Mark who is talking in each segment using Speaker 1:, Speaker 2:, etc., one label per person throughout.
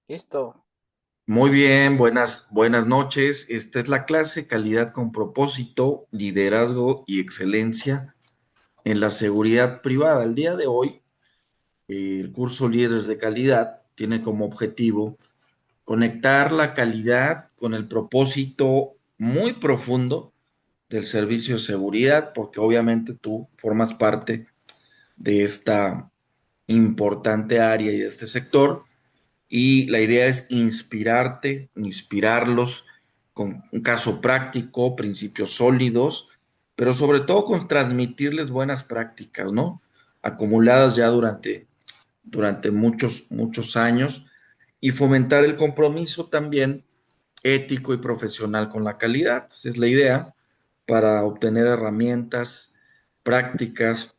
Speaker 1: Listo.
Speaker 2: Muy bien, buenas noches. Esta es la clase Calidad con propósito, liderazgo y excelencia en la seguridad privada. El día de hoy, el curso Líderes de Calidad tiene como objetivo conectar la calidad con el propósito muy profundo del servicio de seguridad, porque obviamente tú formas parte de esta importante área y de este sector. Y la idea es inspirarte, inspirarlos con un caso práctico, principios sólidos, pero sobre todo con transmitirles buenas prácticas, ¿no? Acumuladas ya durante muchos años y fomentar el compromiso también ético y profesional con la calidad. Esa es la idea para obtener herramientas prácticas,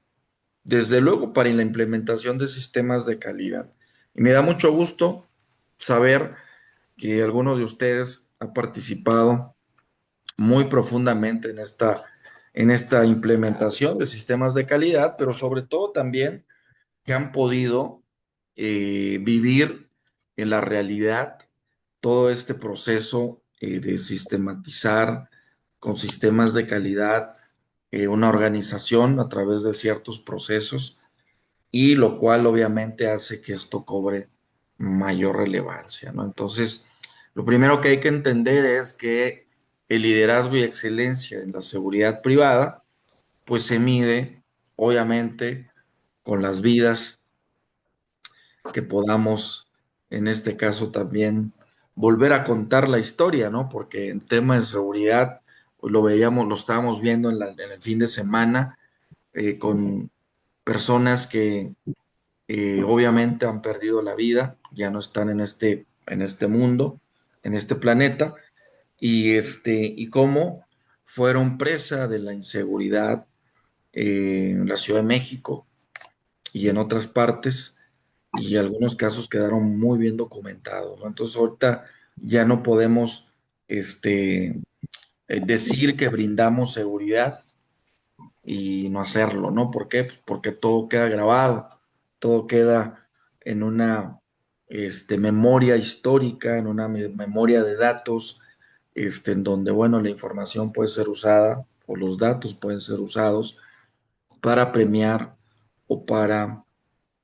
Speaker 2: desde luego para la implementación de sistemas de calidad. Y me da mucho gusto saber que alguno de ustedes ha participado muy profundamente en esta implementación de sistemas de calidad, pero sobre todo también que han podido vivir en la realidad todo este proceso de sistematizar con sistemas de calidad una organización a través de ciertos procesos, y lo cual obviamente hace que esto cobre mayor relevancia, ¿no? Entonces, lo primero que hay que entender es que el liderazgo y excelencia en la seguridad privada, pues se mide, obviamente, con las vidas que podamos, en este caso también, volver a contar la historia, ¿no? Porque en tema de seguridad, pues lo veíamos, lo estábamos viendo en el fin de semana, con personas que obviamente han perdido la vida, ya no están en este mundo, en este planeta, y cómo fueron presa de la inseguridad en la Ciudad de México y en otras partes, y algunos casos quedaron muy bien documentados, ¿no? Entonces ahorita ya no podemos este, decir que brindamos seguridad y no hacerlo, ¿no? ¿Por qué? Pues porque todo queda grabado, todo queda en una memoria histórica, en una memoria de datos, en donde, bueno, la información puede ser usada o los datos pueden ser usados para premiar o para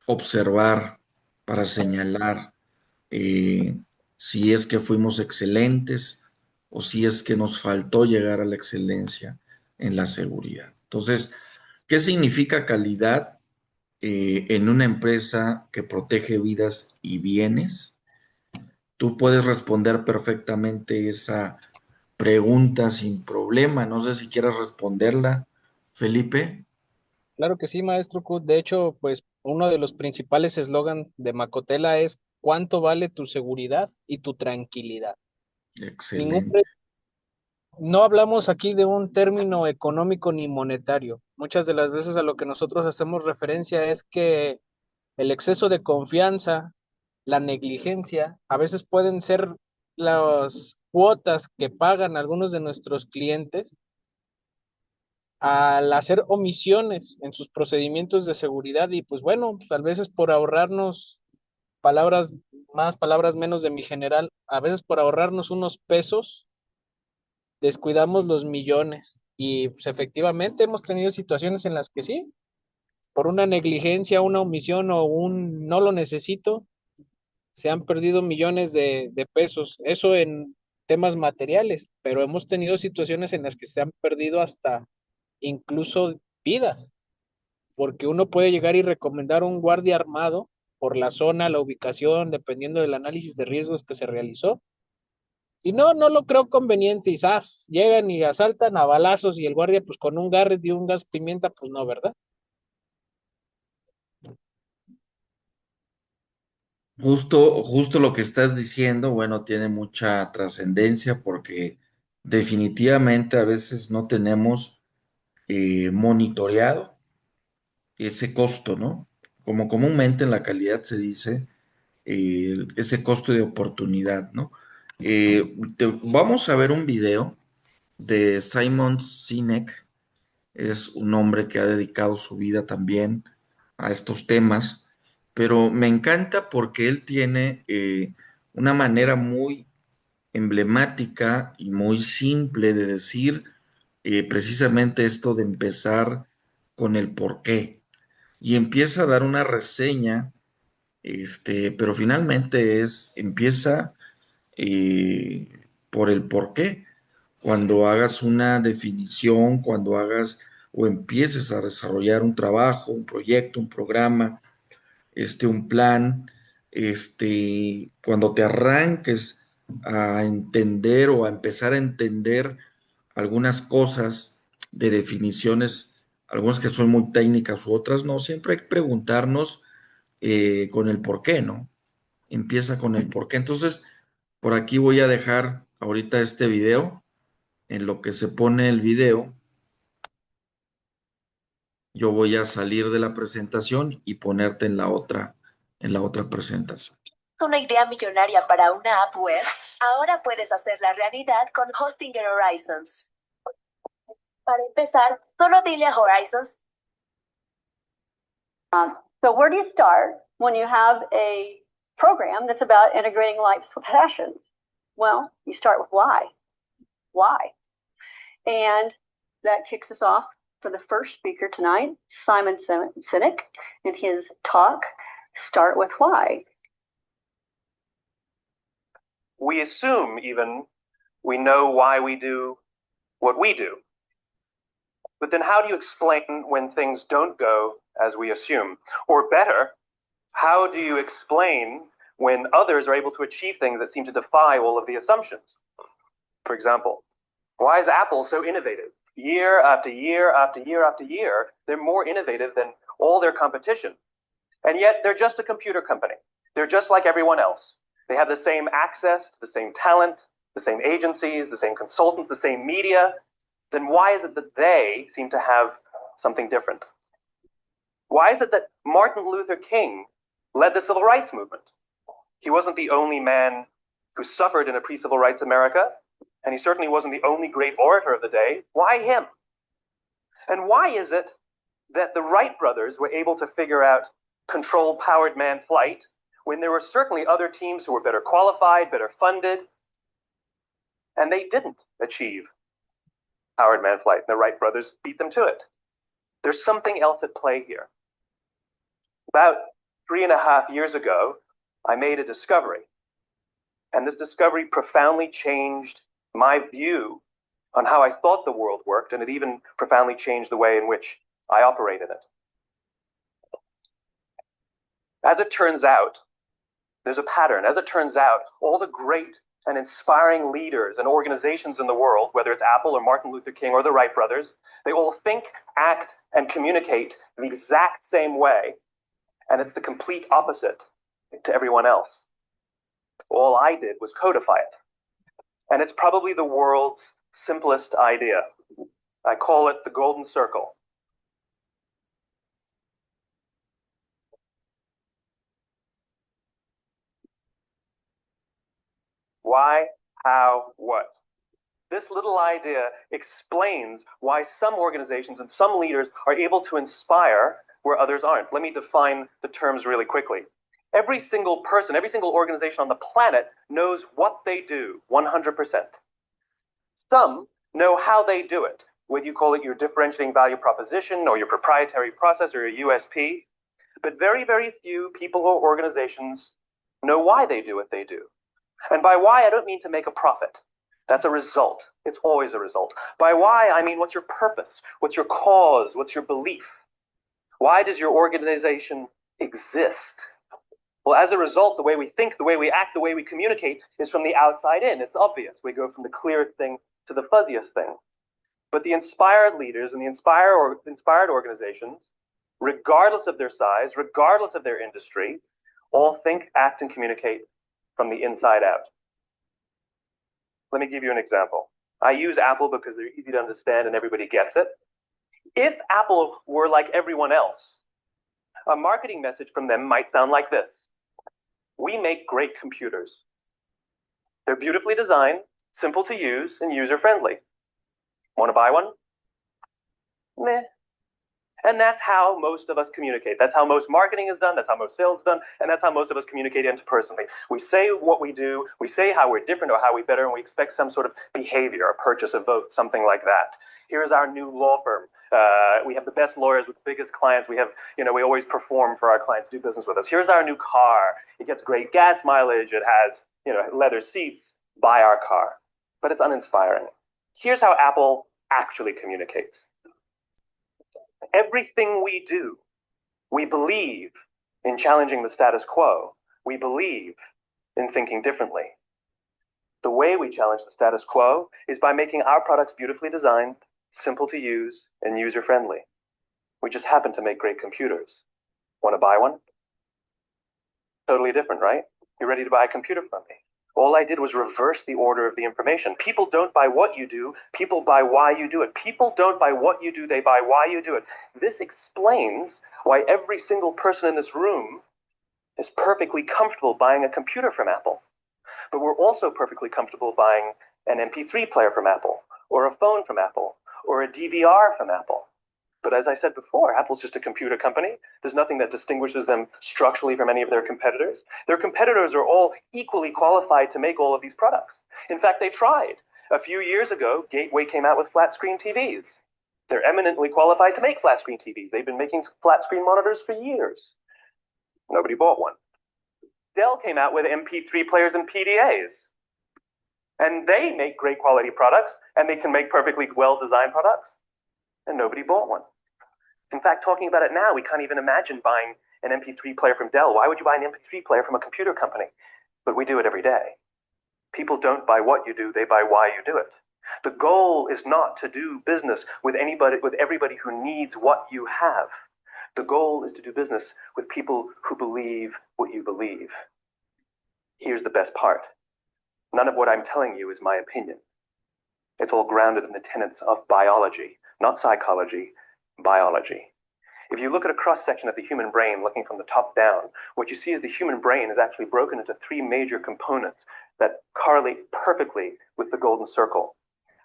Speaker 2: observar, para señalar eh, si es que fuimos excelentes o si es que nos faltó llegar a la excelencia en la seguridad. Entonces, ¿qué significa calidad en una empresa que protege vidas y bienes? Tú puedes responder perfectamente esa pregunta sin problema. No sé si quieres responderla, Felipe.
Speaker 1: Claro que sí, maestro Kut. De hecho, pues uno de los principales eslogan de Macotela es ¿cuánto vale tu seguridad y tu tranquilidad? Ningún
Speaker 2: Excelente.
Speaker 1: pre- no hablamos aquí de un término económico ni monetario. Muchas de las veces a lo que nosotros hacemos referencia es que el exceso de confianza, la negligencia, a veces pueden ser las cuotas que pagan algunos de nuestros clientes al hacer omisiones en sus procedimientos de seguridad y pues bueno, a veces por ahorrarnos palabras más, palabras menos de mi general, a veces por ahorrarnos unos pesos, descuidamos los millones y pues efectivamente hemos tenido situaciones en las que sí, por una negligencia, una omisión o un no lo necesito, se han perdido millones de pesos, eso en temas materiales, pero hemos tenido situaciones en las que se han perdido hasta incluso vidas, porque uno puede llegar y recomendar un guardia armado por la zona, la ubicación, dependiendo del análisis de riesgos que se realizó. Y no, no lo creo conveniente, y ¡zas! Llegan y asaltan a balazos y el guardia pues con un garret y un gas pimienta, pues no, ¿verdad?
Speaker 2: Justo lo que estás diciendo, bueno, tiene mucha trascendencia porque definitivamente a veces no tenemos monitoreado ese costo, ¿no? Como comúnmente en la calidad se dice, ese costo de oportunidad, ¿no? Vamos a ver un video de Simon Sinek. Es un hombre que ha dedicado su vida también a estos temas, pero me encanta porque él tiene una manera muy emblemática y muy simple de decir precisamente esto de empezar con el por qué. Y empieza a dar una reseña, pero finalmente empieza eh, por el por qué. Cuando hagas una definición, cuando hagas o empieces a desarrollar un trabajo, un proyecto, un programa, un plan, cuando te arranques a entender o a empezar a entender algunas cosas de definiciones, algunas que son muy técnicas u otras no, siempre hay que preguntarnos con el por qué, ¿no? Empieza con el por qué. Entonces, por aquí voy a dejar ahorita este video. En lo que se pone el video, yo voy a salir de la presentación y ponerte en la otra presentación.
Speaker 3: Una idea millonaria para una app web, ahora puedes hacerla realidad con Hosting en Horizons. Para empezar, solo dile a Horizons.
Speaker 4: So where do you start when you have a program that's about integrating life's passions? Well, you start with why. Why? And that kicks us off for the first speaker tonight, Simon Sinek, in his talk, Start with Why.
Speaker 5: We assume even we know why we do what we do. But then how do you explain when things don't go as we assume? Or better, how do you explain when others are able to achieve things that seem to defy all of the assumptions? For example, why is Apple so innovative? Year after year after year after year, they're more innovative than all their competition. And yet they're just a computer company. They're just like everyone else. They have the same access to the same talent, the same agencies, the same consultants, the same media. Then why is it that they seem to have something different? Why is it that Martin Luther King led the civil rights movement? He wasn't the only man who suffered in a pre-civil rights America, and he certainly wasn't the only great orator of the day. Why him? And why is it that the Wright brothers were able to figure out controlled powered manned flight when there were certainly other teams who were better qualified, better funded, and they didn't achieve powered manned flight? The Wright brothers beat them to it. There's something else at play here. About 3.5 years ago, I made a discovery. And this discovery profoundly changed my view on how I thought the world worked, and it even profoundly changed the way in which I operate in it. As it turns out, there's a pattern. As it turns out, all the great and inspiring leaders and organizations in the world, whether it's Apple or Martin Luther King or the Wright brothers, they all think, act, and communicate the exact same way. And it's the complete opposite to everyone else. All I did was codify it. And it's probably the world's simplest idea. I call it the golden circle. Why, how, what? This little idea explains why some organizations and some leaders are able to inspire where others aren't. Let me define the terms really quickly. Every single person, every single organization on the planet knows what they do 100%. Some know how they do it, whether you call it your differentiating value proposition or your proprietary process or your USP. But very, very few people or organizations know why they do what they do. And by why, I don't mean to make a profit. That's a result. It's always a result. By why, I mean what's your purpose? What's your cause? What's your belief? Why does your organization exist? Well, as a result, the way we think, the way we act, the way we communicate is from the outside in. It's obvious. We go from the clearest thing to the fuzziest thing. But the inspired leaders and the inspired organizations, regardless of their size, regardless of their industry, all think, act, and communicate from the inside out. Let me give you an example. I use Apple because they're easy to understand and everybody gets it. If Apple were like everyone else, a marketing message from them might sound like this. We make great computers. They're beautifully designed, simple to use, and user-friendly. Want to buy one? Meh. And that's how most of us communicate. That's how most marketing is done. That's how most sales is done. And that's how most of us communicate interpersonally. We say what we do. We say how we're different or how we're better. And we expect some sort of behavior, a purchase, a vote, something like that. Here's our new law firm. We have the best lawyers with the biggest clients. We have, we always perform for our clients, do business with us. Here's our new car. It gets great gas mileage. It has, leather seats. Buy our car. But it's uninspiring. Here's how Apple actually communicates. Everything we do, we believe in challenging the status quo. We believe in thinking differently. The way we challenge the status quo is by making our products beautifully designed, simple to use, and user-friendly. We just happen to make great computers. Want to buy one? Totally different, right? You're ready to buy a computer from me. All I did was reverse the order of the information. People don't buy what you do, people buy why you do it. People don't buy what you do, they buy why you do it. This explains why every single person in this room is perfectly comfortable buying a computer from Apple. But we're also perfectly comfortable buying an MP3 player from Apple, or a phone from Apple, or a DVR from Apple. But as I said before, Apple's just a computer company. There's nothing that distinguishes them structurally from any of their competitors. Their competitors are all equally qualified to make all of these products. In fact, they tried. A few years ago, Gateway came out with flat screen TVs. They're eminently qualified to make flat screen TVs. They've been making flat screen monitors for years. Nobody bought one. Dell came out with MP3 players and PDAs. And they make great quality products, and they can make perfectly well-designed products. And nobody bought one. In fact, talking about it now, we can't even imagine buying an MP3 player from Dell. Why would you buy an MP3 player from a computer company? But we do it every day. People don't buy what you do, they buy why you do it. The goal is not to do business with everybody who needs what you have. The goal is to do business with people who believe what you believe. Here's the best part. None of what I'm telling you is my opinion. It's all grounded in the tenets of biology, not psychology, biology. If you look at a cross-section of the human brain looking from the top down, what you see is the human brain is actually broken into three major components that correlate perfectly with the golden circle.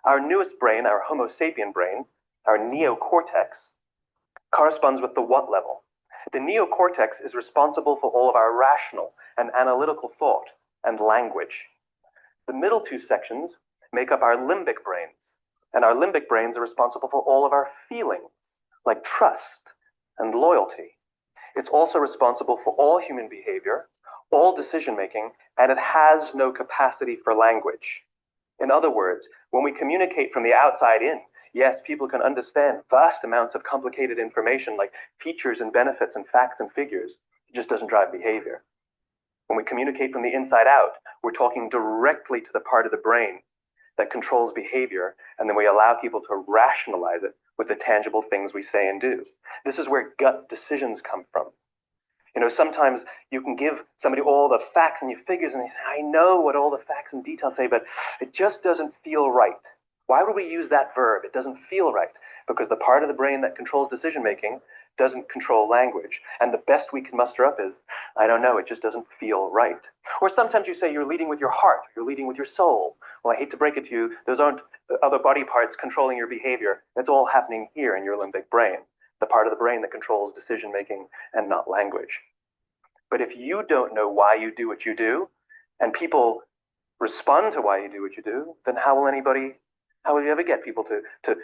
Speaker 5: Our newest brain, our Homo sapien brain, our neocortex, corresponds with the what level. The neocortex is responsible for all of our rational and analytical thought and language. The middle two sections make up our limbic brains, and our limbic brains are responsible for all of our feelings, like trust and loyalty. It's also responsible for all human behavior, all decision-making, and it has no capacity for language. In other words, when we communicate from the outside in, yes, people can understand vast amounts of complicated information like features and benefits and facts and figures. It just doesn't drive behavior. When we communicate from the inside out, we're talking directly to the part of the brain that controls behavior, and then we allow people to rationalize it with the tangible things we say and do. This is where gut decisions come from. Sometimes you can give somebody all the facts and your figures, and they say, I know what all the facts and details say, but it just doesn't feel right. Why would we use that verb? It doesn't feel right. Because the part of the brain that controls decision-making doesn't control language. And the best we can muster up is, I don't know, it just doesn't feel right. Or sometimes you say you're leading with your heart, you're leading with your soul. Well, I hate to break it to you, those aren't other body parts controlling your behavior. It's all happening here in your limbic brain, the part of the brain that controls decision-making and not language. But if you don't know why you do what you do, and people respond to why you do what you do, then how will you ever get people to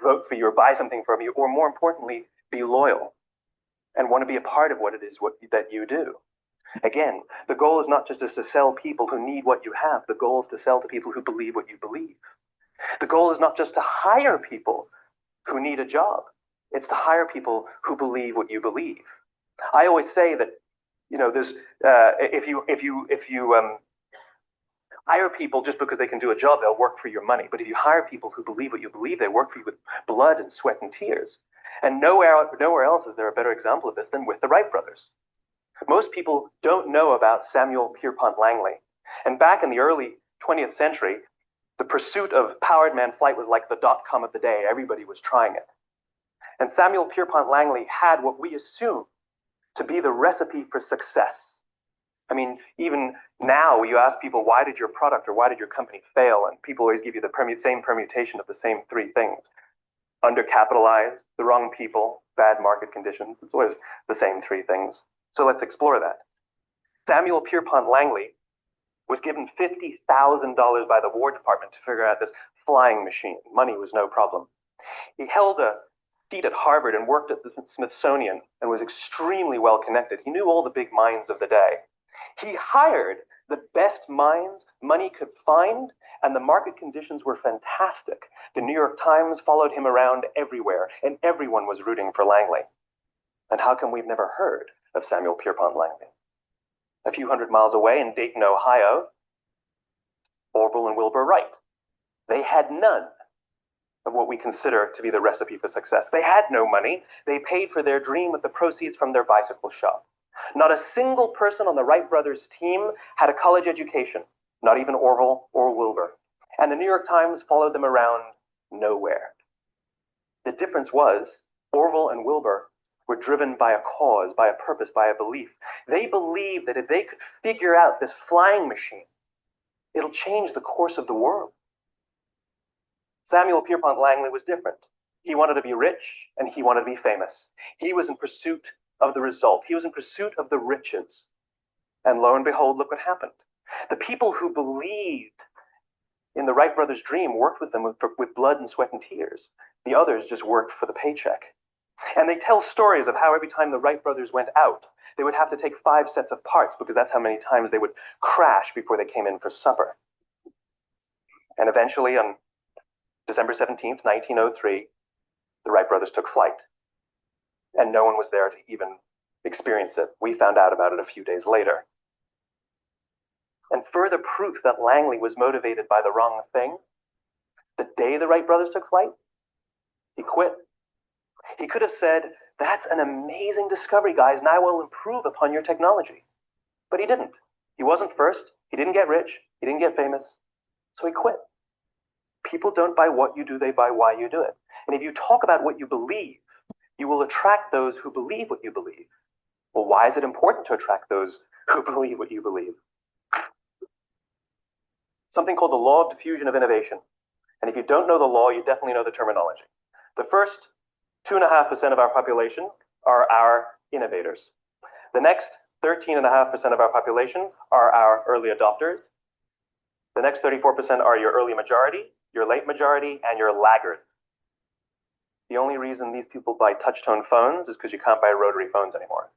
Speaker 5: vote for you or buy something from you, or more importantly, be loyal and want to be a part of what it is that you do? Again, the goal is not just to sell people who need what you have. The goal is to sell to people who believe what you believe. The goal is not just to hire people who need a job. It's to hire people who believe what you believe. I always say that, there's if you hire people just because they can do a job, they'll work for your money. But if you hire people who believe what you believe, they work for you with blood and sweat and tears. And nowhere else is there a better example of this than with the Wright brothers. Most people don't know about Samuel Pierpont Langley. And back in the early 20th century, the pursuit of powered man flight was like the .com of the day. Everybody was trying it. And Samuel Pierpont Langley had what we assume to be the recipe for success. I mean, even now you ask people, why did your product or why did your company fail? And people always give you the same permutation of the same three things. Undercapitalized, the wrong people, bad market conditions. It's always the same three things. So let's explore that. Samuel Pierpont Langley was given $50,000 by the War Department to figure out this flying machine. Money was no problem. He held a seat at Harvard and worked at the Smithsonian and was extremely well connected. He knew all the big minds of the day. He hired the best minds money could find, and the market conditions were fantastic. The New York Times followed him around everywhere, and everyone was rooting for Langley. And how come we've never heard of Samuel Pierpont Langley? A few hundred miles away in Dayton, Ohio, Orville and Wilbur Wright. They had none of what we consider to be the recipe for success. They had no money. They paid for their dream with the proceeds from their bicycle shop. Not a single person on the Wright brothers team had a college education, not even Orville or Wilbur. And the New York Times followed them around nowhere. The difference was Orville and Wilbur were driven by a cause, by a purpose, by a belief. They believed that if they could figure out this flying machine, it'll change the course of the world. Samuel Pierpont Langley was different. He wanted to be rich and he wanted to be famous. He was in pursuit of the result. He was in pursuit of the riches. And lo and behold, look what happened. The people who believed in the Wright brothers' dream worked with them with blood and sweat and tears. The others just worked for the paycheck. And they tell stories of how every time the Wright brothers went out, they would have to take 5 sets of parts because that's how many times they would crash before they came in for supper. And eventually, on December 17th, 1903, the Wright brothers took flight. And no one was there to even experience it. We found out about it a few days later. And further proof that Langley was motivated by the wrong thing, the day the Wright brothers took flight, he quit. He could have said, "That's an amazing discovery, guys, and I will improve upon your technology." But he didn't. He wasn't first. He didn't get rich. He didn't get famous. So he quit. People don't buy what you do, they buy why you do it. And if you talk about what you believe, you will attract those who believe what you believe. Well, why is it important to attract those who believe what you believe? Something called the law of diffusion of innovation. And if you don't know the law, you definitely know the terminology. The first 2.5% of our population are our innovators. The next 13.5% of our population are our early adopters. The next 34% are your early majority, your late majority, and your laggards. The only reason these people buy touch-tone phones is because you can't buy rotary phones anymore.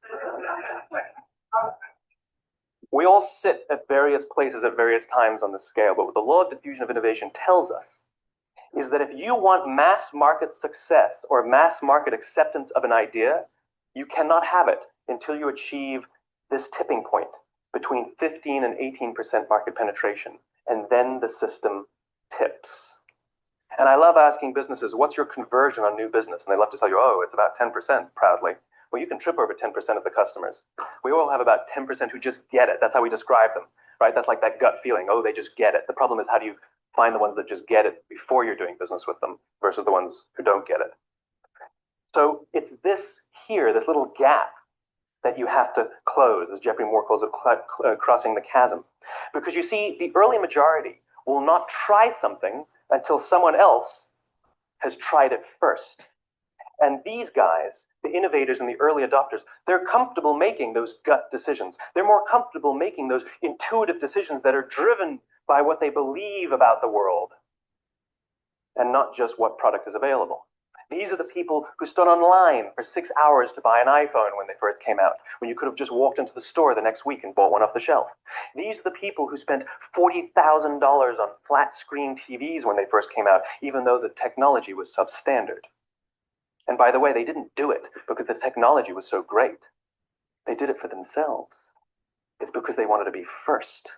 Speaker 5: We all sit at various places at various times on the scale, but what the law of diffusion of innovation tells us is that if you want mass market success or mass market acceptance of an idea, you cannot have it until you achieve this tipping point between 15 and 18% market penetration, and then the system tips. And I love asking businesses, what's your conversion on new business? And they love to tell you, oh, it's about 10% proudly. Well, you can trip over 10% of the customers. We all have about 10% who just get it. That's how we describe them, right? That's like that gut feeling. Oh, they just get it. The problem is, how do you find the ones that just get it before you're doing business with them versus the ones who don't get it? So it's this here, this little gap that you have to close, as Geoffrey Moore calls it, crossing the chasm. Because you see, the early majority will not try something until someone else has tried it first. And these guys, the innovators and the early adopters, they're comfortable making those gut decisions. They're more comfortable making those intuitive decisions that are driven by what they believe about the world and not just what product is available. These are the people who stood online for 6 hours to buy an iPhone when they first came out, when you could have just walked into the store the next week and bought one off the shelf. These are the people who spent $40,000 on flat screen TVs when they first came out, even though the technology was substandard. And by the way, they didn't do it because the technology was so great. They did it for themselves. It's because they wanted to be first.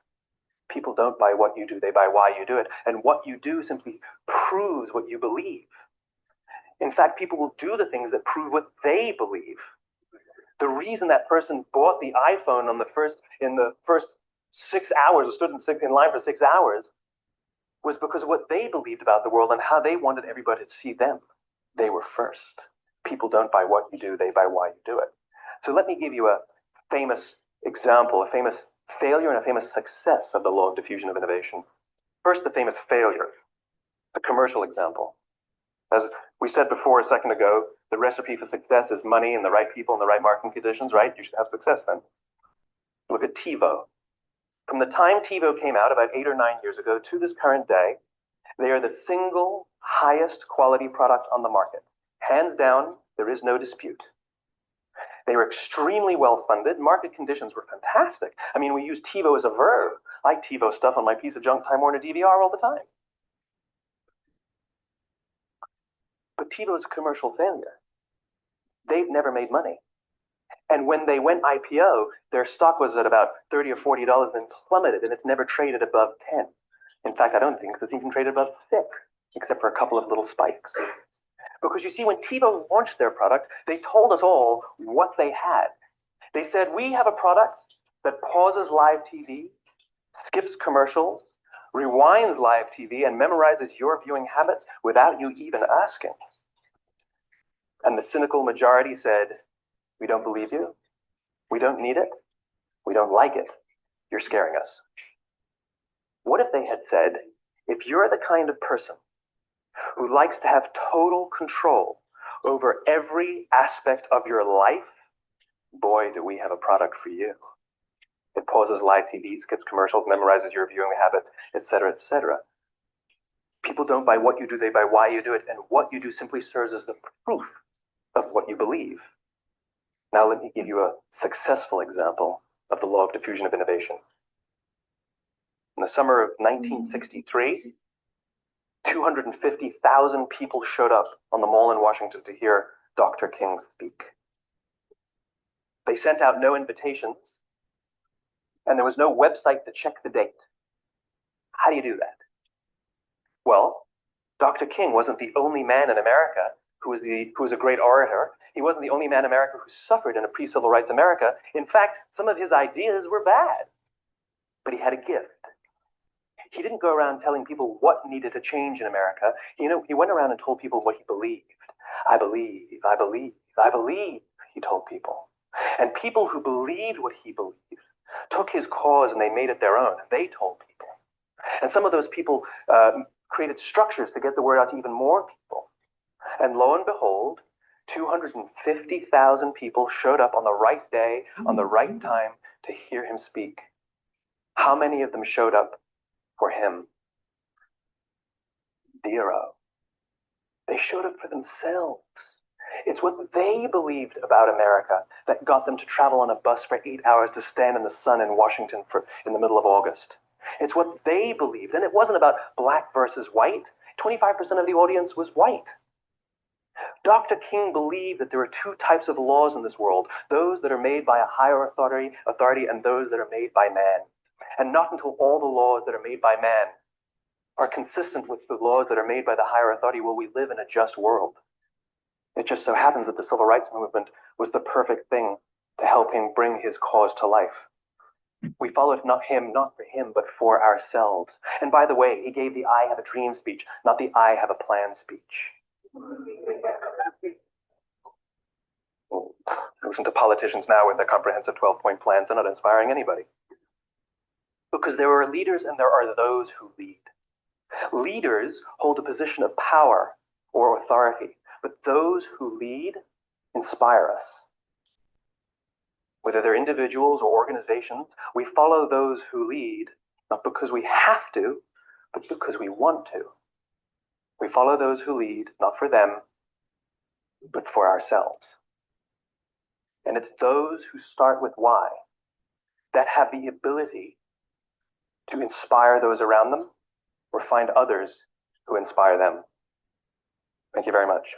Speaker 5: People don't buy what you do, they buy why you do it. And what you do simply proves what you believe. In fact, people will do the things that prove what they believe. The reason that person bought the iPhone in the first 6 hours, or stood in line for 6 hours, was because of what they believed about the world and how they wanted everybody to see them. They were first. People don't buy what you do, they buy why you do it. So let me give you a famous example, a famous failure and a famous success of the law of diffusion of innovation. First, the famous failure, the commercial example. As we said before a second ago, the recipe for success is money and the right people and the right marketing conditions, right? You should have success then. Look at TiVo. From the time TiVo came out about 8 or 9 years ago to this current day, they are the single highest quality product on the market. Hands down, there is no dispute. They were extremely well funded. Market conditions were fantastic. I mean, we use TiVo as a verb. I TiVo stuff on my piece of junk Time Warner DVR all the time. But TiVo is a commercial failure. They've never made money. And when they went IPO, their stock was at about $30 or $40 and plummeted, and it's never traded above 10. In fact, I don't think it's even traded above 6, except for a couple of little spikes. Because you see, when TiVo launched their product, they told us all what they had. They said, we have a product that pauses live TV, skips commercials, rewinds live TV, and memorizes your viewing habits without you even asking. And the cynical majority said, we don't believe you. We don't need it. We don't like it. You're scaring us. What if they had said, if you're the kind of person who likes to have total control over every aspect of your life, boy, do we have a product for you. It pauses live TV, skips commercials, memorizes your viewing habits, etc., etc. People don't buy what you do, they buy why you do it, and what you do simply serves as the proof of what you believe. Now let me give you a successful example of the law of diffusion of innovation. In the summer of 1963, 250,000 people showed up on the Mall in Washington to hear Dr. King speak. They sent out no invitations, and there was no website to check the date. How do you do that? Well, Dr. King wasn't the only man in America who was a great orator. He wasn't the only man in America who suffered in a pre-civil rights America. In fact, some of his ideas were bad, but he had a gift. He didn't go around telling people what needed to change in America. He went around and told people what he believed. I believe, I believe, I believe, he told people. And people who believed what he believed took his cause and they made it their own. They told people. And some of those people created structures to get the word out to even more people. And lo and behold, 250,000 people showed up on the right day, on the right time to hear him speak. How many of them showed up for him? 0. They showed up for themselves. It's what they believed about America that got them to travel on a bus for 8 hours to stand in the sun in Washington in the middle of August. It's what they believed. And it wasn't about black versus white. 25% of the audience was white. Dr. King believed that there are 2 types of laws in this world, those that are made by a higher authority and those that are made by man. And not until all the laws that are made by man are consistent with the laws that are made by the higher authority will we live in a just world. It just so happens that the civil rights movement was the perfect thing to help him bring his cause to life. We followed not for him, but for ourselves. And by the way, he gave the I have a dream speech, not the I have a plan speech. Listen to politicians now with their comprehensive 12-point plans. They're not inspiring anybody. Because there are leaders and there are those who lead. Leaders hold a position of power or authority, but those who lead inspire us. Whether they're individuals or organizations, we follow those who lead, not because we have to, but because we want to. We follow those who lead, not for them, but for ourselves. And it's those who start with why that have the ability to inspire those around them or find others who inspire them. Thank you very much.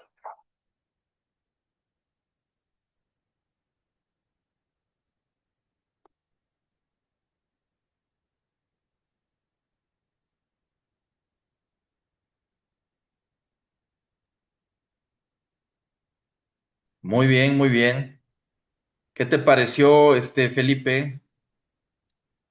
Speaker 2: Muy bien, muy bien. ¿Qué te pareció, Felipe?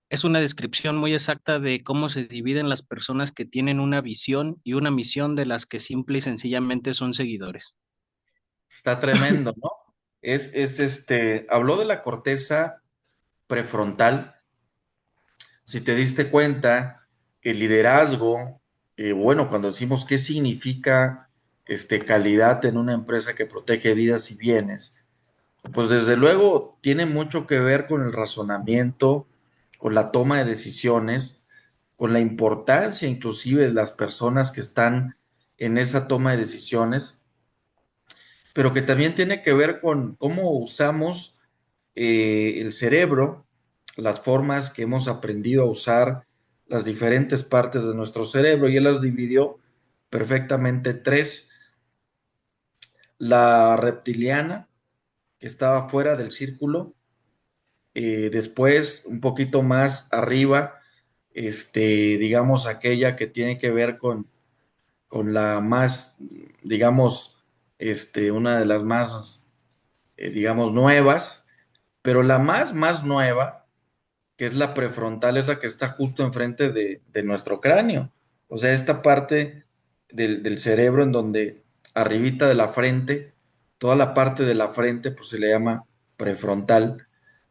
Speaker 1: Es una descripción muy exacta de cómo se dividen las personas que tienen una visión y una misión de las que simple y sencillamente son seguidores.
Speaker 2: Está tremendo, ¿no? Habló de la corteza prefrontal. Si te diste cuenta, el liderazgo, bueno, cuando decimos qué significa calidad en una empresa que protege vidas y bienes, pues desde luego tiene mucho que ver con el razonamiento, con la toma de decisiones, con la importancia inclusive de las personas que están en esa toma de decisiones, pero que también tiene que ver con cómo usamos el cerebro, las formas que hemos aprendido a usar las diferentes partes de nuestro cerebro, y él las dividió perfectamente en tres: la reptiliana, que estaba fuera del círculo, después un poquito más arriba, digamos, aquella que tiene que ver con la más, digamos, una de las más, digamos, nuevas, pero la más nueva, que es la prefrontal, es la que está justo enfrente de nuestro cráneo. O sea, esta parte del cerebro en donde arribita de la frente, toda la parte de la frente, pues se le llama prefrontal.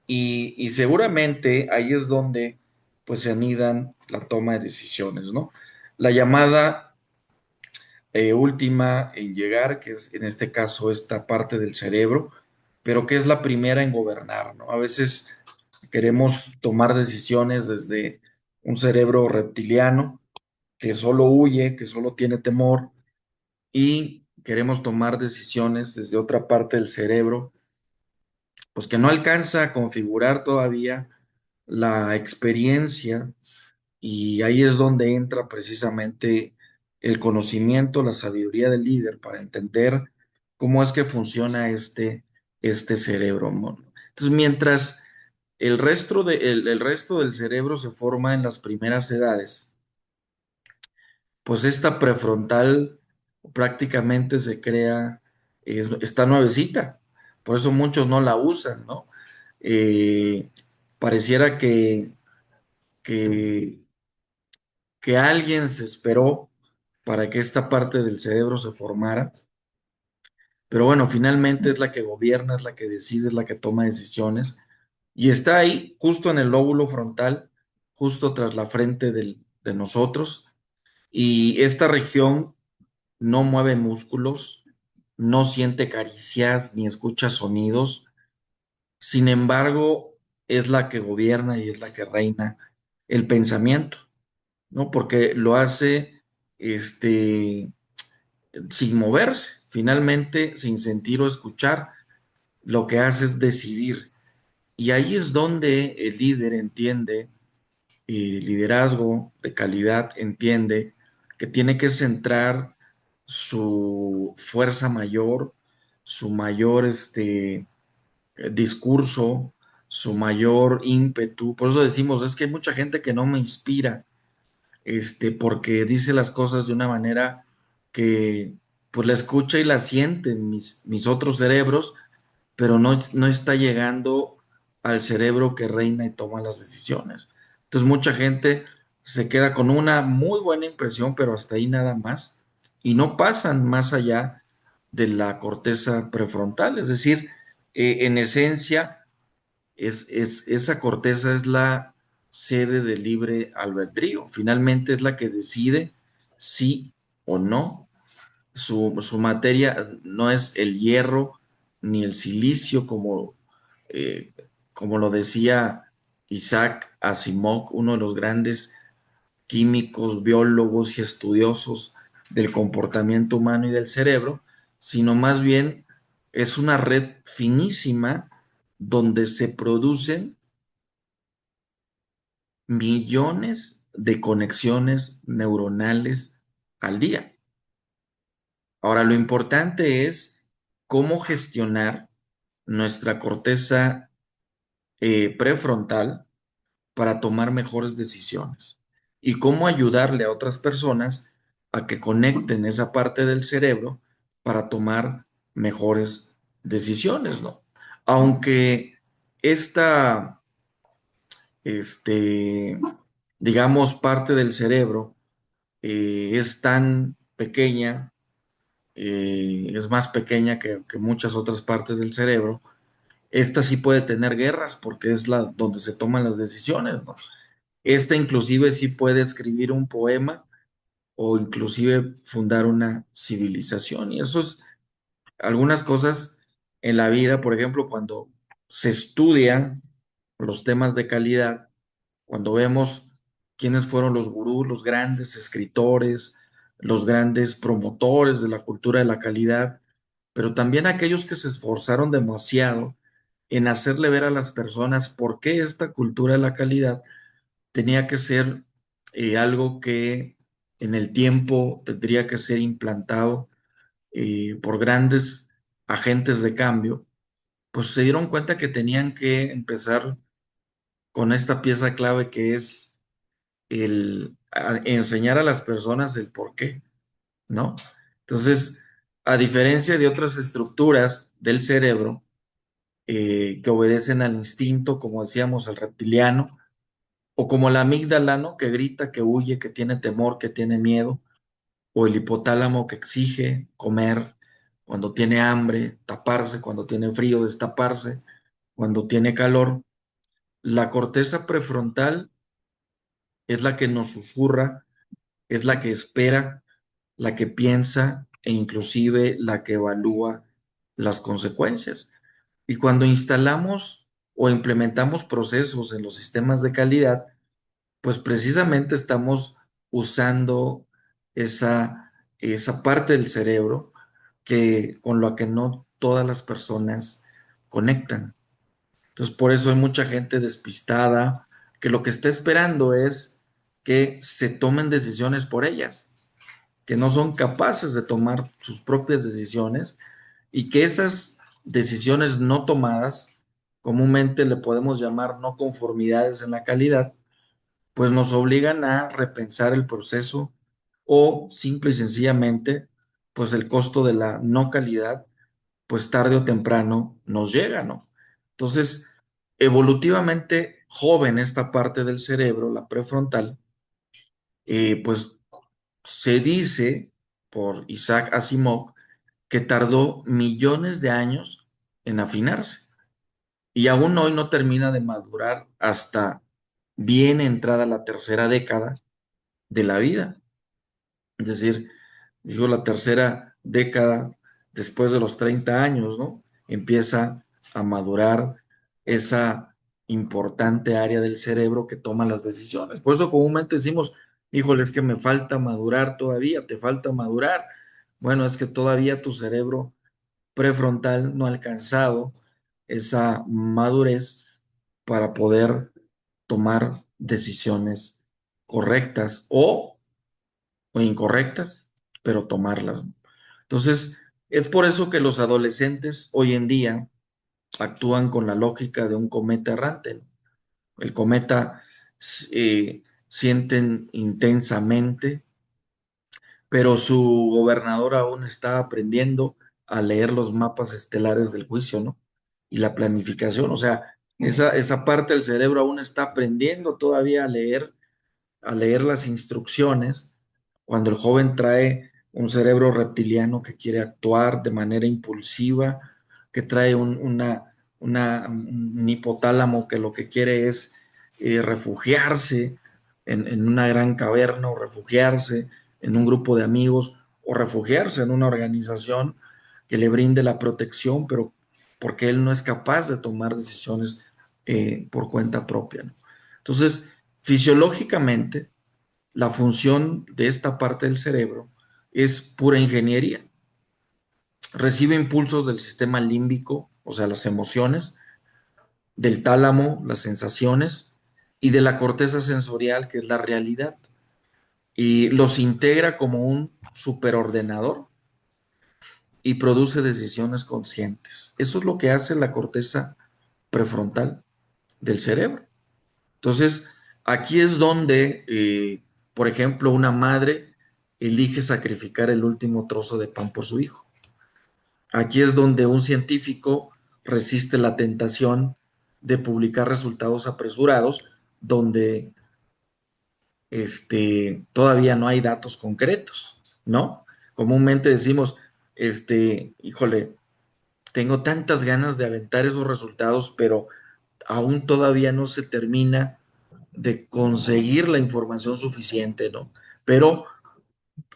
Speaker 2: Y seguramente ahí es donde pues se anidan la toma de decisiones, ¿no? La llamada última en llegar, que es en este caso esta parte del cerebro, pero que es la primera en gobernar, ¿no? A veces queremos tomar decisiones desde un cerebro reptiliano que solo huye, que solo tiene temor, y queremos tomar decisiones desde otra parte del cerebro, pues que no alcanza a configurar todavía la experiencia, y ahí es donde entra precisamente el conocimiento, la sabiduría del líder para entender cómo es que funciona este cerebro, ¿no? Entonces, mientras el resto del cerebro se forma en las primeras edades, pues esta prefrontal prácticamente se crea, está nuevecita, por eso muchos no la usan, ¿no? Eh, Pareciera que, que alguien se esperó para que esta parte del cerebro se formara, pero bueno, finalmente es la que gobierna, es la que decide, es la que toma decisiones, y está ahí, justo en el lóbulo frontal, justo tras la frente de nosotros, y esta región no mueve músculos, no siente caricias ni escucha sonidos. Sin embargo, es la que gobierna y es la que reina el pensamiento, ¿no? Porque lo hace sin moverse, finalmente sin sentir o escuchar, lo que hace es decidir. Y ahí es donde el líder entiende, liderazgo de calidad entiende que tiene que centrar su fuerza mayor, su mayor discurso, su mayor ímpetu. Por eso decimos, es que hay mucha gente que no me inspira, porque dice las cosas de una manera que pues la escucha y la sienten mis otros cerebros, pero no está llegando al cerebro que reina y toma las decisiones. Entonces mucha gente se queda con una muy buena impresión, pero hasta ahí nada más, y no pasan más allá de la corteza prefrontal. Es decir, en esencia, esa corteza es la sede del libre albedrío. Finalmente es la que decide sí o no. Su materia no es el hierro ni el silicio, eh, como lo decía Isaac Asimov, uno de los grandes químicos, biólogos y estudiosos del comportamiento humano y del cerebro, sino más bien es una red finísima donde se producen millones de conexiones neuronales al día. Ahora, lo importante es cómo gestionar nuestra corteza prefrontal para tomar mejores decisiones, y cómo ayudarle a otras personas a que conecten esa parte del cerebro para tomar mejores decisiones, ¿no? Aunque esta, este, digamos, parte del cerebro es tan pequeña, es más pequeña que muchas otras partes del cerebro, esta sí puede tener guerras porque es la donde se toman las decisiones, ¿no? Esta inclusive sí puede escribir un poema o inclusive fundar una civilización. Y eso es algunas cosas en la vida, por ejemplo, cuando se estudian los temas de calidad, cuando vemos quiénes fueron los gurús, los grandes escritores, los grandes promotores de la cultura de la calidad, pero también aquellos que se esforzaron demasiado en hacerle ver a las personas por qué esta cultura de la calidad tenía que ser algo que en el tiempo tendría que ser implantado por grandes agentes de cambio, pues se dieron cuenta que tenían que empezar con esta pieza clave que es enseñar a las personas el por qué, ¿no? Entonces, a diferencia de otras estructuras del cerebro que obedecen al instinto, como decíamos, al reptiliano, o como la amígdala, ¿no? Que grita, que huye, que tiene temor, que tiene miedo, o el hipotálamo que exige comer cuando tiene hambre, taparse cuando tiene frío, destaparse cuando tiene calor. La corteza prefrontal es la que nos susurra, es la que espera, la que piensa e inclusive la que evalúa las consecuencias. Y cuando instalamos o implementamos procesos en los sistemas de calidad, pues precisamente estamos usando esa parte del cerebro con la que no todas las personas conectan. Entonces, por eso hay mucha gente despistada que lo que está esperando es que se tomen decisiones por ellas, que no son capaces de tomar sus propias decisiones y que esas decisiones no tomadas, comúnmente le podemos llamar no conformidades en la calidad, pues nos obligan a repensar el proceso o simple y sencillamente, pues el costo de la no calidad, pues tarde o temprano nos llega, ¿no? Entonces, evolutivamente joven esta parte del cerebro, la prefrontal, pues se dice por Isaac Asimov que tardó millones de años en afinarse y aún hoy no termina de madurar hasta bien entrada la tercera década de la vida. Es decir, digo, la tercera década después de los 30 años, ¿no? Empieza a madurar esa importante área del cerebro que toma las decisiones. Por eso comúnmente decimos, híjole, es que me falta madurar todavía, te falta madurar. Bueno, es que todavía tu cerebro prefrontal no ha alcanzado esa madurez para poder tomar decisiones correctas o incorrectas, pero tomarlas. Entonces, es por eso que los adolescentes hoy en día actúan con la lógica de un cometa errante, ¿no? El cometa sienten intensamente, pero su gobernador aún está aprendiendo a leer los mapas estelares del juicio, ¿no? Y la planificación, o sea, esa parte del cerebro aún está aprendiendo todavía a leer las instrucciones, cuando el joven trae un cerebro reptiliano que quiere actuar de manera impulsiva, que trae un hipotálamo que lo que quiere es refugiarse en una gran caverna o refugiarse en un grupo de amigos o refugiarse en una organización que le brinde la protección, pero porque él no es capaz de tomar decisiones por cuenta propia, ¿no? Entonces, fisiológicamente, la función de esta parte del cerebro es pura ingeniería. Recibe impulsos del sistema límbico, o sea, las emociones, del tálamo, las sensaciones, y de la corteza sensorial, que es la realidad. Y los integra como un superordenador y produce decisiones conscientes. Eso es lo que hace la corteza prefrontal del cerebro. Entonces, aquí es donde, por ejemplo, una madre elige sacrificar el último trozo de pan por su hijo. Aquí es donde un científico resiste la tentación de publicar resultados apresurados, donde todavía no hay datos concretos, ¿no? Comúnmente decimos, híjole, tengo tantas ganas de aventar esos resultados, pero aún todavía no se termina de conseguir la información suficiente, ¿no? Pero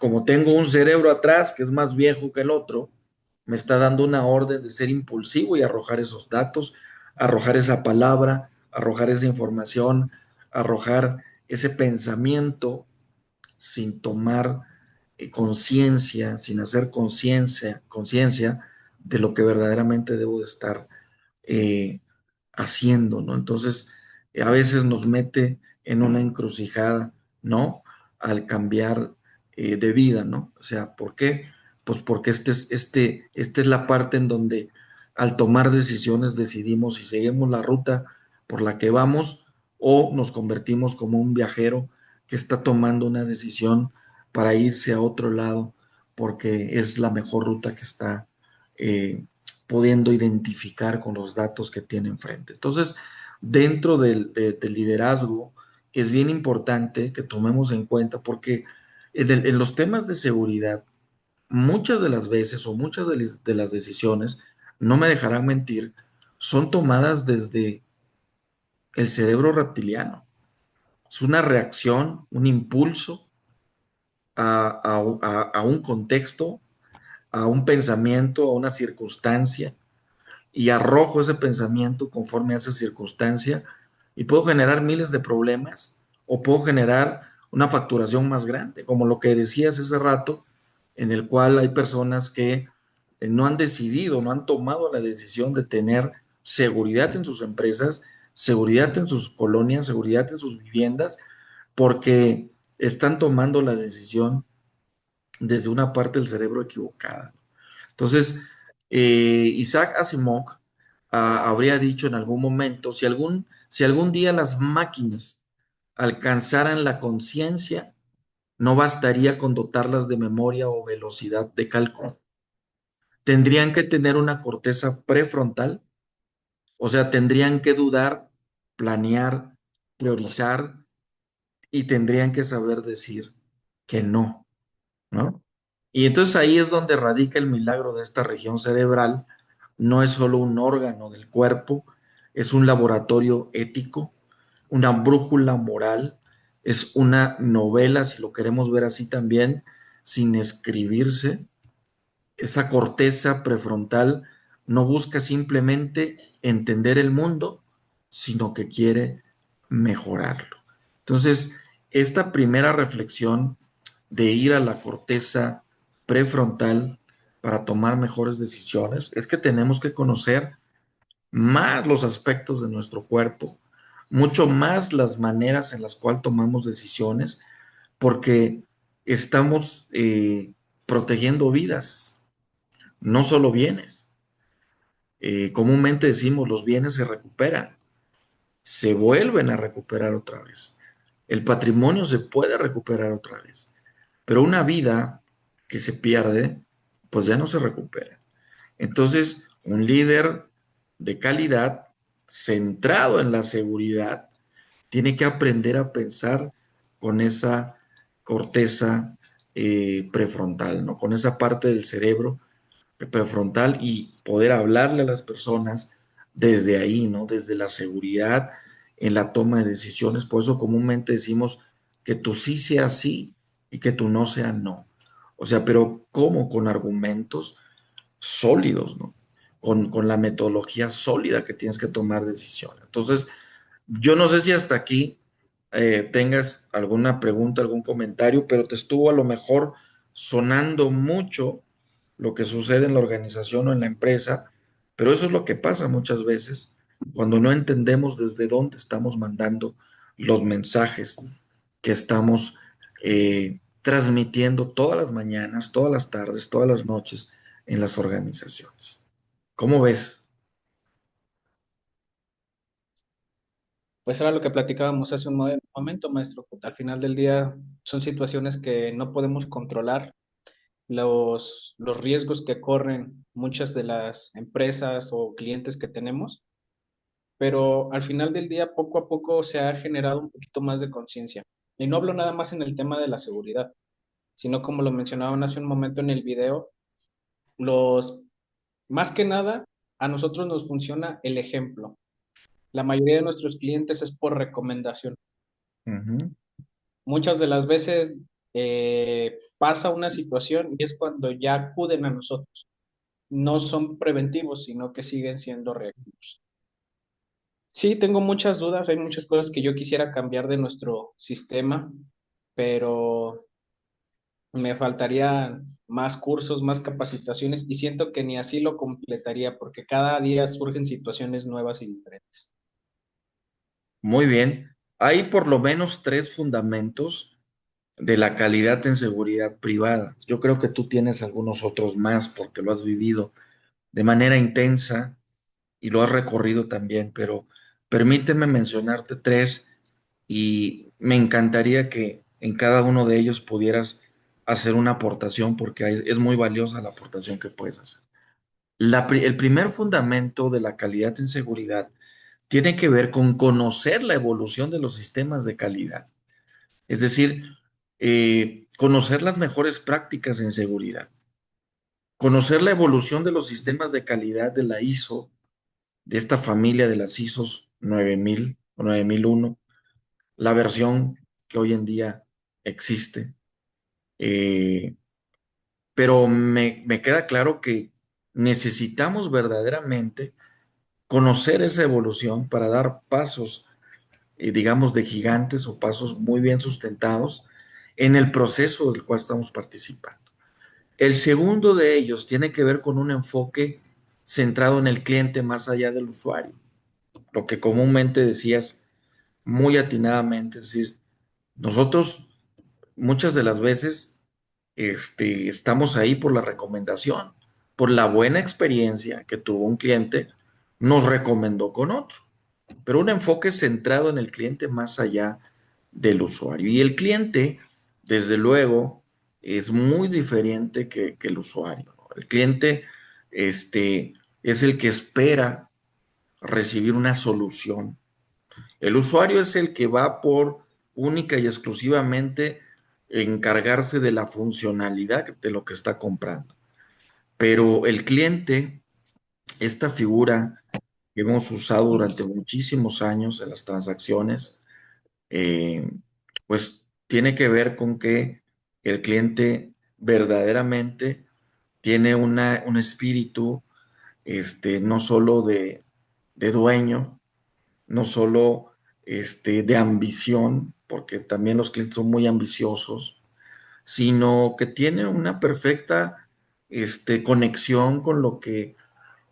Speaker 2: como tengo un cerebro atrás que es más viejo que el otro, me está dando una orden de ser impulsivo y arrojar esos datos, arrojar esa palabra, arrojar esa información, arrojar ese pensamiento sin tomar conciencia, sin hacer conciencia de lo que verdaderamente debo de estar eh, haciendo, ¿no? Entonces, a veces nos mete en una encrucijada, ¿no? Al cambiar de vida, ¿no? O sea, ¿por qué? Pues porque esta es la parte en donde al tomar decisiones decidimos si seguimos la ruta por la que vamos o nos convertimos como un viajero que está tomando una decisión para irse a otro lado porque es la mejor ruta que está eh, pudiendo identificar con los datos que tiene enfrente. Entonces, dentro del liderazgo es bien importante que tomemos en cuenta porque en los temas de seguridad, muchas de las veces o muchas de las decisiones, no me dejarán mentir, son tomadas desde el cerebro reptiliano. Es una reacción, un impulso a un contexto, a un pensamiento, a una circunstancia y arrojo ese pensamiento conforme a esa circunstancia y puedo generar miles de problemas o puedo generar una facturación más grande, como lo que decías hace rato, en el cual hay personas que no han decidido, no han tomado la decisión de tener seguridad en sus empresas, seguridad en sus colonias, seguridad en sus viviendas, porque están tomando la decisión desde una parte del cerebro equivocada. Entonces, Isaac Asimov habría dicho en algún momento, si algún día las máquinas alcanzaran la conciencia, no bastaría con dotarlas de memoria o velocidad de cálculo. Tendrían que tener una corteza prefrontal, o sea, tendrían que dudar, planear, priorizar y tendrían que saber decir que no, ¿no? Y entonces ahí es donde radica el milagro de esta región cerebral. No es solo un órgano del cuerpo, es un laboratorio ético, una brújula moral, es una novela, si lo queremos ver así también, sin escribirse. Esa corteza prefrontal no busca simplemente entender el mundo, sino que quiere mejorarlo. Entonces, esta primera reflexión de ir a la corteza prefrontal para tomar mejores decisiones es que tenemos que conocer más los aspectos de nuestro cuerpo, mucho más las maneras en las cuales tomamos decisiones, porque estamos protegiendo vidas, no solo bienes. Comúnmente decimos los bienes se recuperan, se vuelven a recuperar otra vez. El patrimonio se puede recuperar otra vez, pero una vida que se pierde, pues ya no se recupera. Entonces, un líder de calidad, centrado en la seguridad, tiene que aprender a pensar con esa corteza prefrontal, ¿no? Con esa parte del cerebro prefrontal y poder hablarle a las personas desde ahí, ¿no? Desde la seguridad en la toma de decisiones. Por eso comúnmente decimos que tu sí sea sí y que tu no sea no. O sea, pero ¿cómo? Con argumentos sólidos, ¿no? Con la metodología sólida que tienes que tomar decisiones. Entonces, yo no sé si hasta aquí tengas alguna pregunta, algún comentario, pero te estuvo a lo mejor sonando mucho lo que sucede en la organización o en la empresa, pero eso es lo que pasa muchas veces cuando no entendemos desde dónde estamos mandando los mensajes que estamos transmitiendo todas las mañanas, todas las tardes, todas las noches en las organizaciones. ¿Cómo ves?
Speaker 1: Pues era lo que platicábamos hace un momento, maestro. Al final del día son situaciones que no podemos controlar, los riesgos que corren muchas de las empresas o clientes que tenemos, pero al final del día poco a poco se ha generado un poquito más de conciencia. Y no hablo nada más en el tema de la seguridad, sino como lo mencionaban hace un momento en el video, los, más que nada, a nosotros nos funciona el ejemplo. La mayoría de nuestros clientes es por recomendación.
Speaker 2: Ujú.
Speaker 1: Muchas de las veces pasa una situación y es cuando ya acuden a nosotros. No son preventivos, sino que siguen siendo reactivos. Sí, tengo muchas dudas, hay muchas cosas que yo quisiera cambiar de nuestro sistema, pero me faltarían más cursos, más capacitaciones y siento que ni así lo completaría porque cada día surgen situaciones nuevas y diferentes.
Speaker 2: Muy bien. Hay por lo menos tres fundamentos de la calidad en seguridad privada. Yo creo que tú tienes algunos otros más porque lo has vivido de manera intensa y lo has recorrido también, pero permíteme mencionarte tres y me encantaría que en cada uno de ellos pudieras hacer una aportación porque es muy valiosa la aportación que puedes hacer. El primer fundamento de la calidad en seguridad tiene que ver con conocer la evolución de los sistemas de calidad, es decir, conocer las mejores prácticas en seguridad, conocer la evolución de los sistemas de calidad de la ISO, de esta familia de las ISOs 9000 o 9001, la versión que hoy en día existe. Eh, pero me queda claro que necesitamos verdaderamente conocer esa evolución para dar pasos, digamos, de gigantes o pasos muy bien sustentados en el proceso del cual estamos participando. El segundo de ellos tiene que ver con un enfoque centrado en el cliente más allá del usuario, lo que comúnmente decías muy atinadamente, es decir, nosotros muchas de las veces estamos ahí por la recomendación, por la buena experiencia que tuvo un cliente, nos recomendó con otro, pero un enfoque centrado en el cliente más allá del usuario. Y el cliente, desde luego, es muy diferente que el usuario, ¿no? El cliente es el que espera recibir una solución. El usuario es el que va por única y exclusivamente encargarse de la funcionalidad de lo que está comprando. Pero el cliente, esta figura que hemos usado durante muchísimos años en las transacciones, eh, pues tiene que ver con que el cliente verdaderamente tiene un espíritu, no solo de dueño, no solo de ambición, porque también los clientes son muy ambiciosos, sino que tiene una perfecta conexión con lo que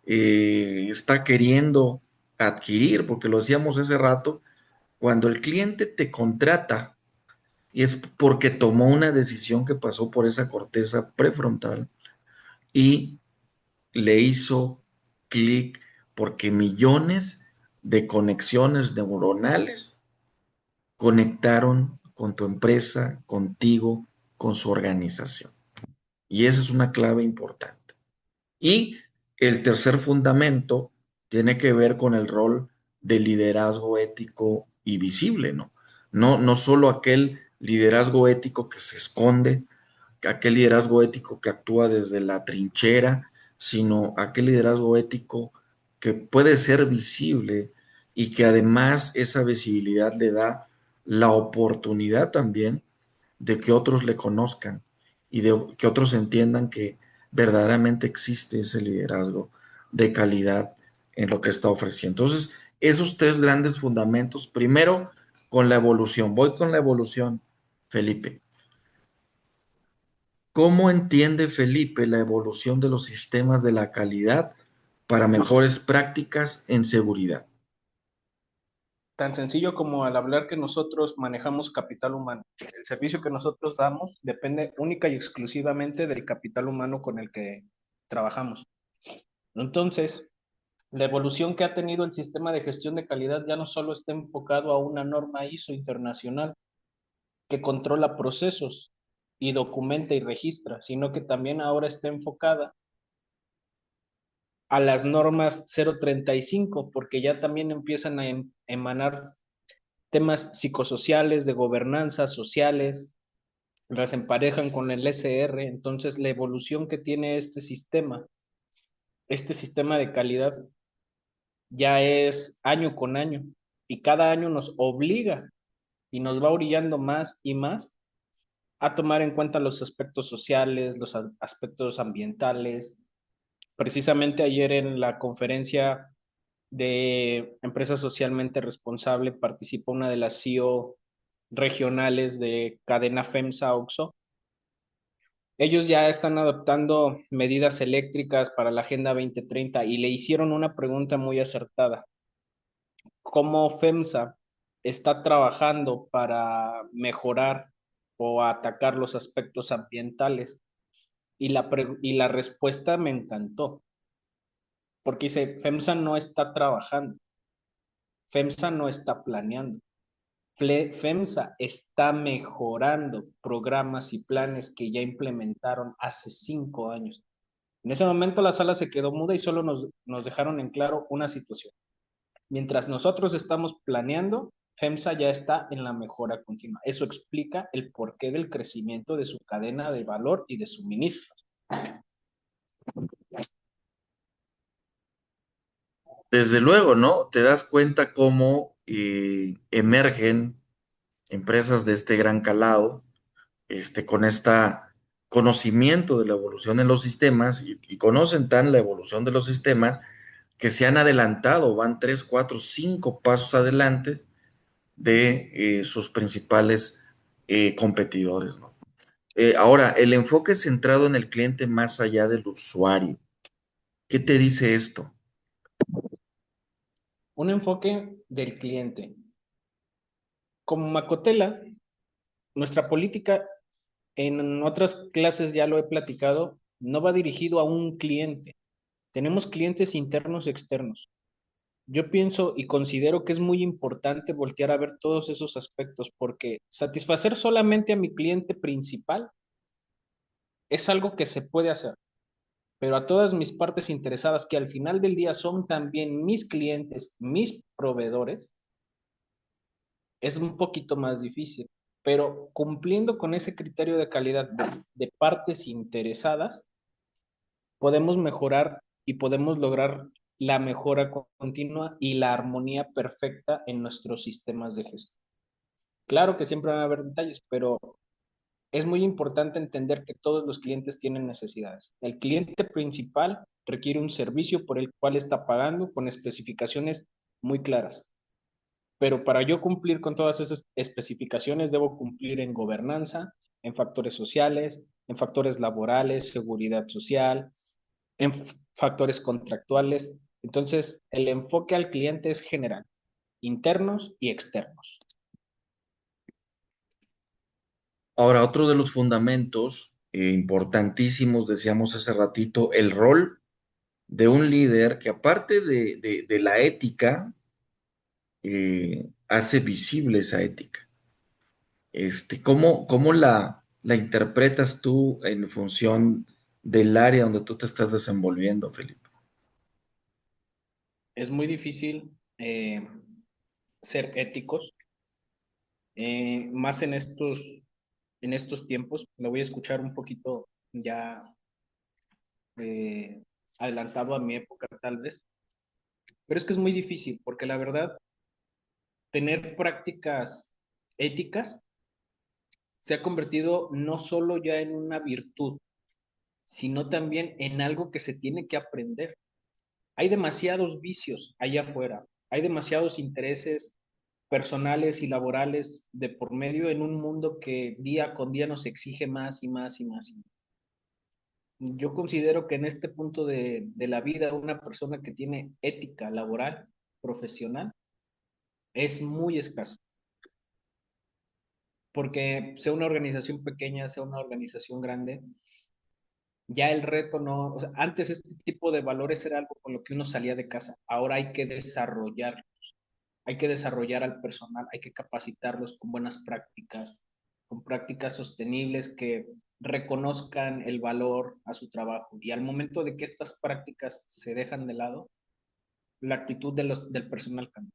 Speaker 2: está queriendo adquirir, porque lo decíamos hace rato, cuando el cliente te contrata y es porque tomó una decisión que pasó por esa corteza prefrontal y le hizo clic porque millones de conexiones neuronales conectaron con tu empresa, contigo, con su organización. Y esa es una clave importante. Y el tercer fundamento tiene que ver con el rol de liderazgo ético y visible, ¿no? No solo aquel liderazgo ético que se esconde, aquel liderazgo ético que actúa desde la trinchera, sino aquel liderazgo ético que puede ser visible y que además esa visibilidad le da la oportunidad también de que otros le conozcan y de que otros entiendan que verdaderamente existe ese liderazgo de calidad en lo que está ofreciendo. Entonces, esos tres grandes fundamentos, primero con la evolución, voy con la evolución, Felipe. ¿Cómo entiende Felipe la evolución de los sistemas de la calidad para mejores prácticas en seguridad?
Speaker 1: Tan sencillo como al hablar que nosotros manejamos capital humano. El servicio que nosotros damos depende única y exclusivamente del capital humano con el que trabajamos. Entonces, la evolución que ha tenido el sistema de gestión de calidad ya no solo está enfocado a una norma ISO internacional que controla procesos y documenta y registra, sino que también ahora está enfocada a las normas 035, porque ya también empiezan a emanar temas psicosociales, de gobernanza, sociales, las emparejan con el SR, entonces la evolución que tiene este sistema de calidad, ya es año con año, y cada año nos obliga y nos va orillando más y más a tomar en cuenta los aspectos sociales, los aspectos ambientales. Precisamente ayer en la conferencia de empresa socialmente responsable participó una de las CEO regionales de cadena FEMSA OXXO. Ellos ya están adoptando medidas eléctricas para la Agenda 2030 y le hicieron una pregunta muy acertada. ¿Cómo FEMSA está trabajando para mejorar o atacar los aspectos ambientales? Y la respuesta me encantó, porque dice, FEMSA no está trabajando, FEMSA no está planeando, FEMSA está mejorando programas y planes que ya implementaron hace 5 años. En ese momento la sala se quedó muda y solo nos dejaron en claro una situación. Mientras nosotros estamos planeando, FEMSA ya está en la mejora continua. Eso explica el porqué del crecimiento de su cadena de valor y de suministro.
Speaker 2: Desde luego, ¿no? Te das cuenta cómo emergen empresas de este gran calado, con este conocimiento de la evolución en los sistemas y conocen tan la evolución de los sistemas que se han adelantado, van 3, 4, 5 pasos adelante de sus principales competidores, ¿no? Ahora, el enfoque centrado en el cliente más allá del usuario. ¿Qué te dice esto?
Speaker 1: Un enfoque del cliente. Como Macotela, nuestra política, en otras clases ya lo he platicado, no va dirigido a un cliente. Tenemos clientes internos y externos. Yo pienso y considero que es muy importante voltear a ver todos esos aspectos porque satisfacer solamente a mi cliente principal es algo que se puede hacer, pero a todas mis partes interesadas que al final del día son también mis clientes, mis proveedores, es un poquito más difícil. Pero cumpliendo con ese criterio de calidad de partes interesadas, podemos mejorar y podemos lograr la mejora continua y la armonía perfecta en nuestros sistemas de gestión. Claro que siempre van a haber detalles, pero es muy importante entender que todos los clientes tienen necesidades. El cliente principal requiere un servicio por el cual está pagando con especificaciones muy claras. Pero para yo cumplir con todas esas especificaciones, debo cumplir en gobernanza, en factores sociales, en factores laborales, seguridad social, en factores contractuales. Entonces, el enfoque al cliente es general, internos y externos.
Speaker 2: Ahora, otro de los fundamentos importantísimos, decíamos hace ratito, el rol de un líder que aparte de la ética, hace visible esa ética. ¿Cómo la interpretas tú en función del área donde tú te estás desenvolviendo, Felipe?
Speaker 1: Es muy difícil ser éticos, más en estos tiempos. Me voy a escuchar un poquito ya eh, adelantado a mi época tal vez, pero es que es muy difícil porque la verdad, tener prácticas éticas se ha convertido no solo ya en una virtud, sino también en algo que se tiene que aprender. Hay demasiados vicios allá afuera, hay demasiados intereses personales y laborales de por medio en un mundo que día con día nos exige más y más y más. Y más. Yo considero que en este punto de la vida una persona que tiene ética laboral, profesional, es muy escaso, porque sea una organización pequeña, sea una organización grande, ya el reto no, o sea, antes este tipo de valores era algo con lo que uno salía de casa, ahora hay que desarrollar al personal, hay que capacitarlos con buenas prácticas, con prácticas sostenibles que reconozcan el valor a su trabajo. Y al momento de que estas prácticas se dejan de lado, la actitud del personal cambia.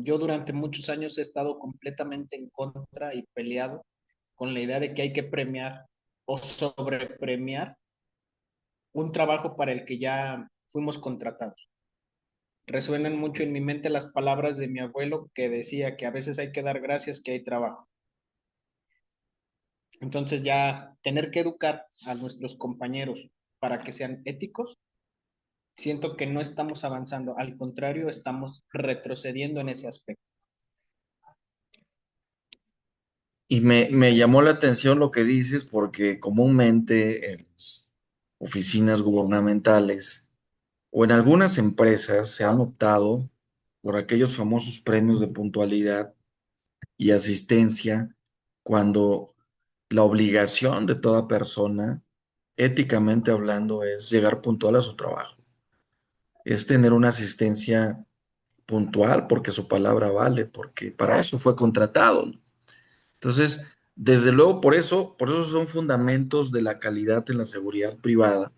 Speaker 1: Yo durante muchos años he estado completamente en contra y peleado con la idea de que hay que premiar o sobrepremiar un trabajo para el que ya fuimos contratados. Resuenan mucho en mi mente las palabras de mi abuelo que decía que a veces hay que dar gracias que hay trabajo. Entonces ya tener que educar a nuestros compañeros para que sean éticos, siento que no estamos avanzando, al contrario, estamos retrocediendo en ese aspecto.
Speaker 2: Y me llamó la atención lo que dices porque comúnmente en las oficinas gubernamentales o en algunas empresas se han optado por aquellos famosos premios de puntualidad y asistencia cuando la obligación de toda persona, éticamente hablando, es llegar puntual a su trabajo, es tener una asistencia puntual porque su palabra vale, porque para eso fue contratado, ¿no? Entonces, desde luego, por eso son fundamentos de la calidad en la seguridad privada,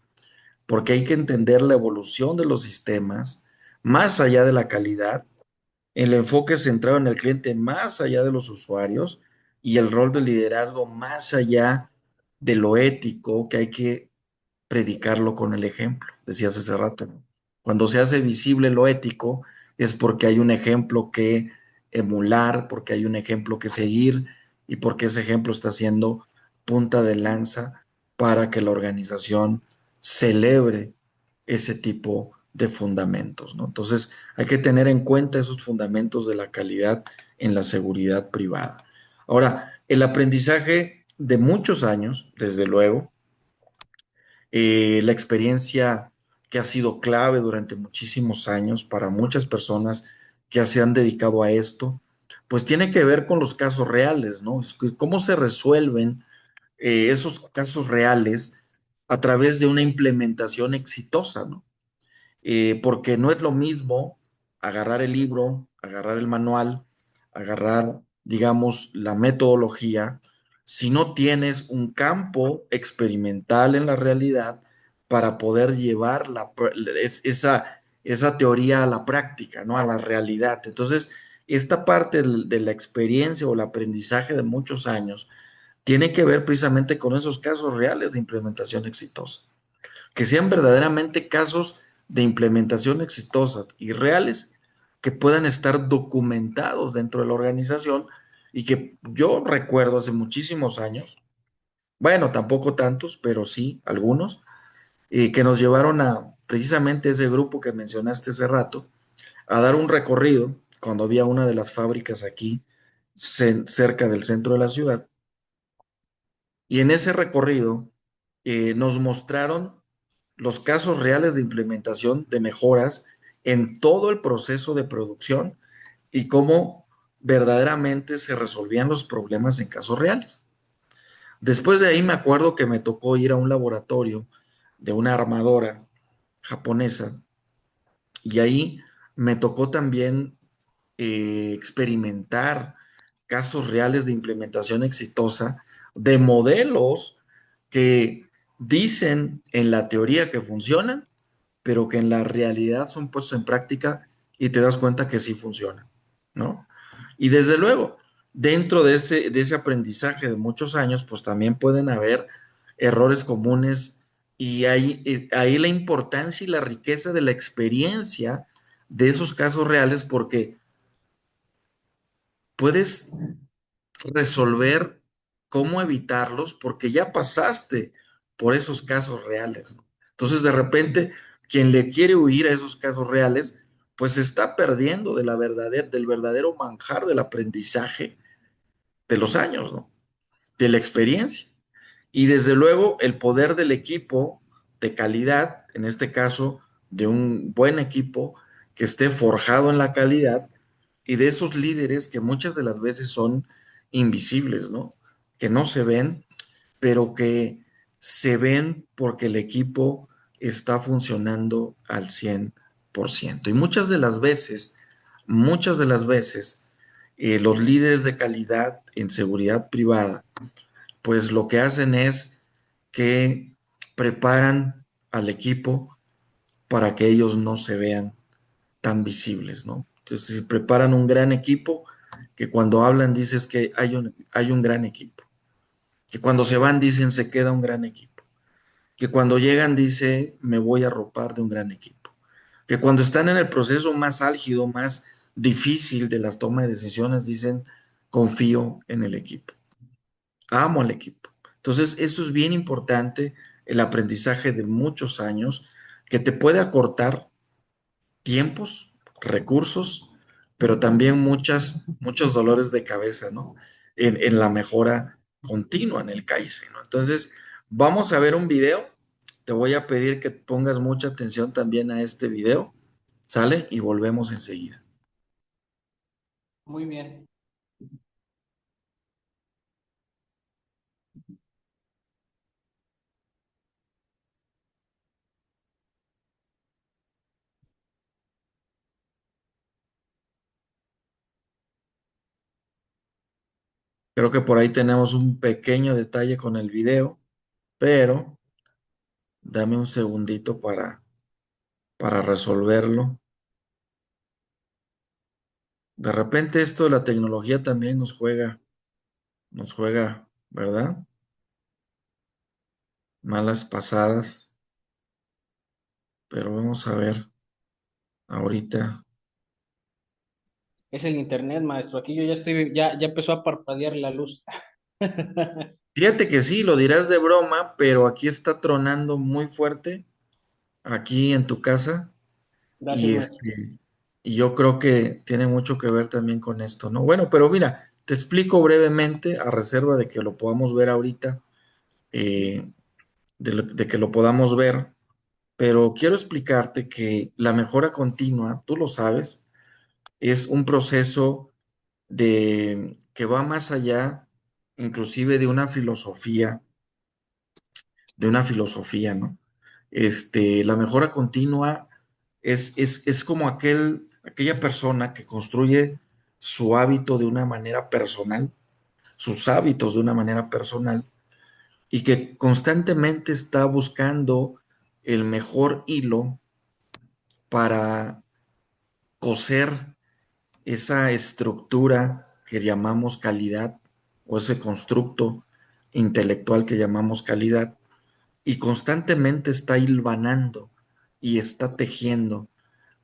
Speaker 2: porque hay que entender la evolución de los sistemas más allá de la calidad, el enfoque centrado en el cliente más allá de los usuarios y el rol de liderazgo más allá de lo ético, que hay que predicarlo con el ejemplo, decías hace rato, ¿no? Cuando se hace visible lo ético es porque hay un ejemplo que emular, porque hay un ejemplo que seguir y porque ese ejemplo está siendo punta de lanza para que la organización celebre ese tipo de fundamentos, ¿no? Entonces, hay que tener en cuenta esos fundamentos de la calidad en la seguridad privada. Ahora, el aprendizaje de muchos años, desde luego, la experiencia que ha sido clave durante muchísimos años para muchas personas que se han dedicado a esto, pues tiene que ver con los casos reales, ¿no? ¿Cómo se resuelven esos casos reales a través de una implementación exitosa, ¿no? Porque no es lo mismo agarrar el libro, agarrar el manual, agarrar, digamos, la metodología, si no tienes un campo experimental en la realidad para poder llevar esa teoría a la práctica, ¿no? A la realidad. Entonces, esta parte de la experiencia o el aprendizaje de muchos años tiene que ver precisamente con esos casos reales de implementación exitosa, que sean verdaderamente casos de implementación exitosas y reales que puedan estar documentados dentro de la organización y que yo recuerdo hace muchísimos años, bueno, tampoco tantos, pero sí algunos, que nos llevaron a precisamente ese grupo que mencionaste hace rato, a dar un recorrido cuando había una de las fábricas aquí cerca del centro de la ciudad. Y en ese recorrido nos mostraron los casos reales de implementación de mejoras en todo el proceso de producción y cómo verdaderamente se resolvían los problemas en casos reales. Después de ahí me acuerdo que me tocó ir a un laboratorio de una armadora japonesa y ahí me tocó también experimentar casos reales de implementación exitosa de modelos que dicen en la teoría que funcionan, pero que en la realidad son puestos en práctica y te das cuenta que sí funcionan, ¿no? Y desde luego, dentro de ese aprendizaje de muchos años, pues también pueden haber errores comunes y ahí la importancia y la riqueza de la experiencia de esos casos reales porque puedes resolver cómo evitarlos porque ya pasaste por esos casos reales, ¿no? Entonces, de repente, quien le quiere huir a esos casos reales, pues se está perdiendo del verdadero manjar del aprendizaje de los años, ¿no? De la experiencia. Y desde luego, el poder del equipo de calidad, en este caso, de un buen equipo que esté forjado en la calidad y de esos líderes que muchas de las veces son invisibles, ¿no? Que no se ven, pero que se ven porque el equipo está funcionando al 100%. Y muchas de las veces, los líderes de calidad en seguridad privada, pues lo que hacen es que preparan al equipo para que ellos no se vean tan visibles, ¿no? Entonces, si preparan un gran equipo, que cuando hablan dices que hay un gran equipo, que cuando se van dicen se queda un gran equipo, que cuando llegan dice me voy a arropar de un gran equipo, que cuando están en el proceso más álgido, más difícil de las tomas de decisiones dicen confío en el equipo, amo al equipo. Entonces, eso es bien importante, el aprendizaje de muchos años, que te puede acortar tiempos, recursos, pero también muchos dolores de cabeza, ¿no? En la mejora continua en el Kaizen, ¿no? Entonces, vamos a ver un video. Te voy a pedir que pongas mucha atención también a este video, ¿sale? Y volvemos enseguida.
Speaker 1: Muy bien.
Speaker 2: Creo que por ahí tenemos un pequeño detalle con el video, pero dame un segundito para resolverlo. De repente esto de la tecnología también nos juega, ¿verdad? Malas pasadas, pero vamos a ver ahorita.
Speaker 1: Es el internet, maestro. Aquí yo ya estoy, ya empezó a parpadear la luz.
Speaker 2: Fíjate que sí, lo dirás de broma, pero aquí está tronando muy fuerte, aquí en tu casa,
Speaker 1: Gracias,
Speaker 2: y
Speaker 1: maestro.
Speaker 2: y yo creo que tiene mucho que ver también con esto, ¿no? Bueno, pero mira, te explico brevemente, a reserva de que lo podamos ver ahorita, eh, de que lo podamos ver, pero quiero explicarte que la mejora continua, tú lo sabes, es un proceso que va más allá, inclusive de una filosofía, ¿no? La mejora continua es como aquella persona que construye su hábito de una manera personal, sus hábitos de una manera personal, y que constantemente está buscando el mejor hilo para coser esa estructura que llamamos calidad o ese constructo intelectual que llamamos calidad y constantemente está hilvanando y está tejiendo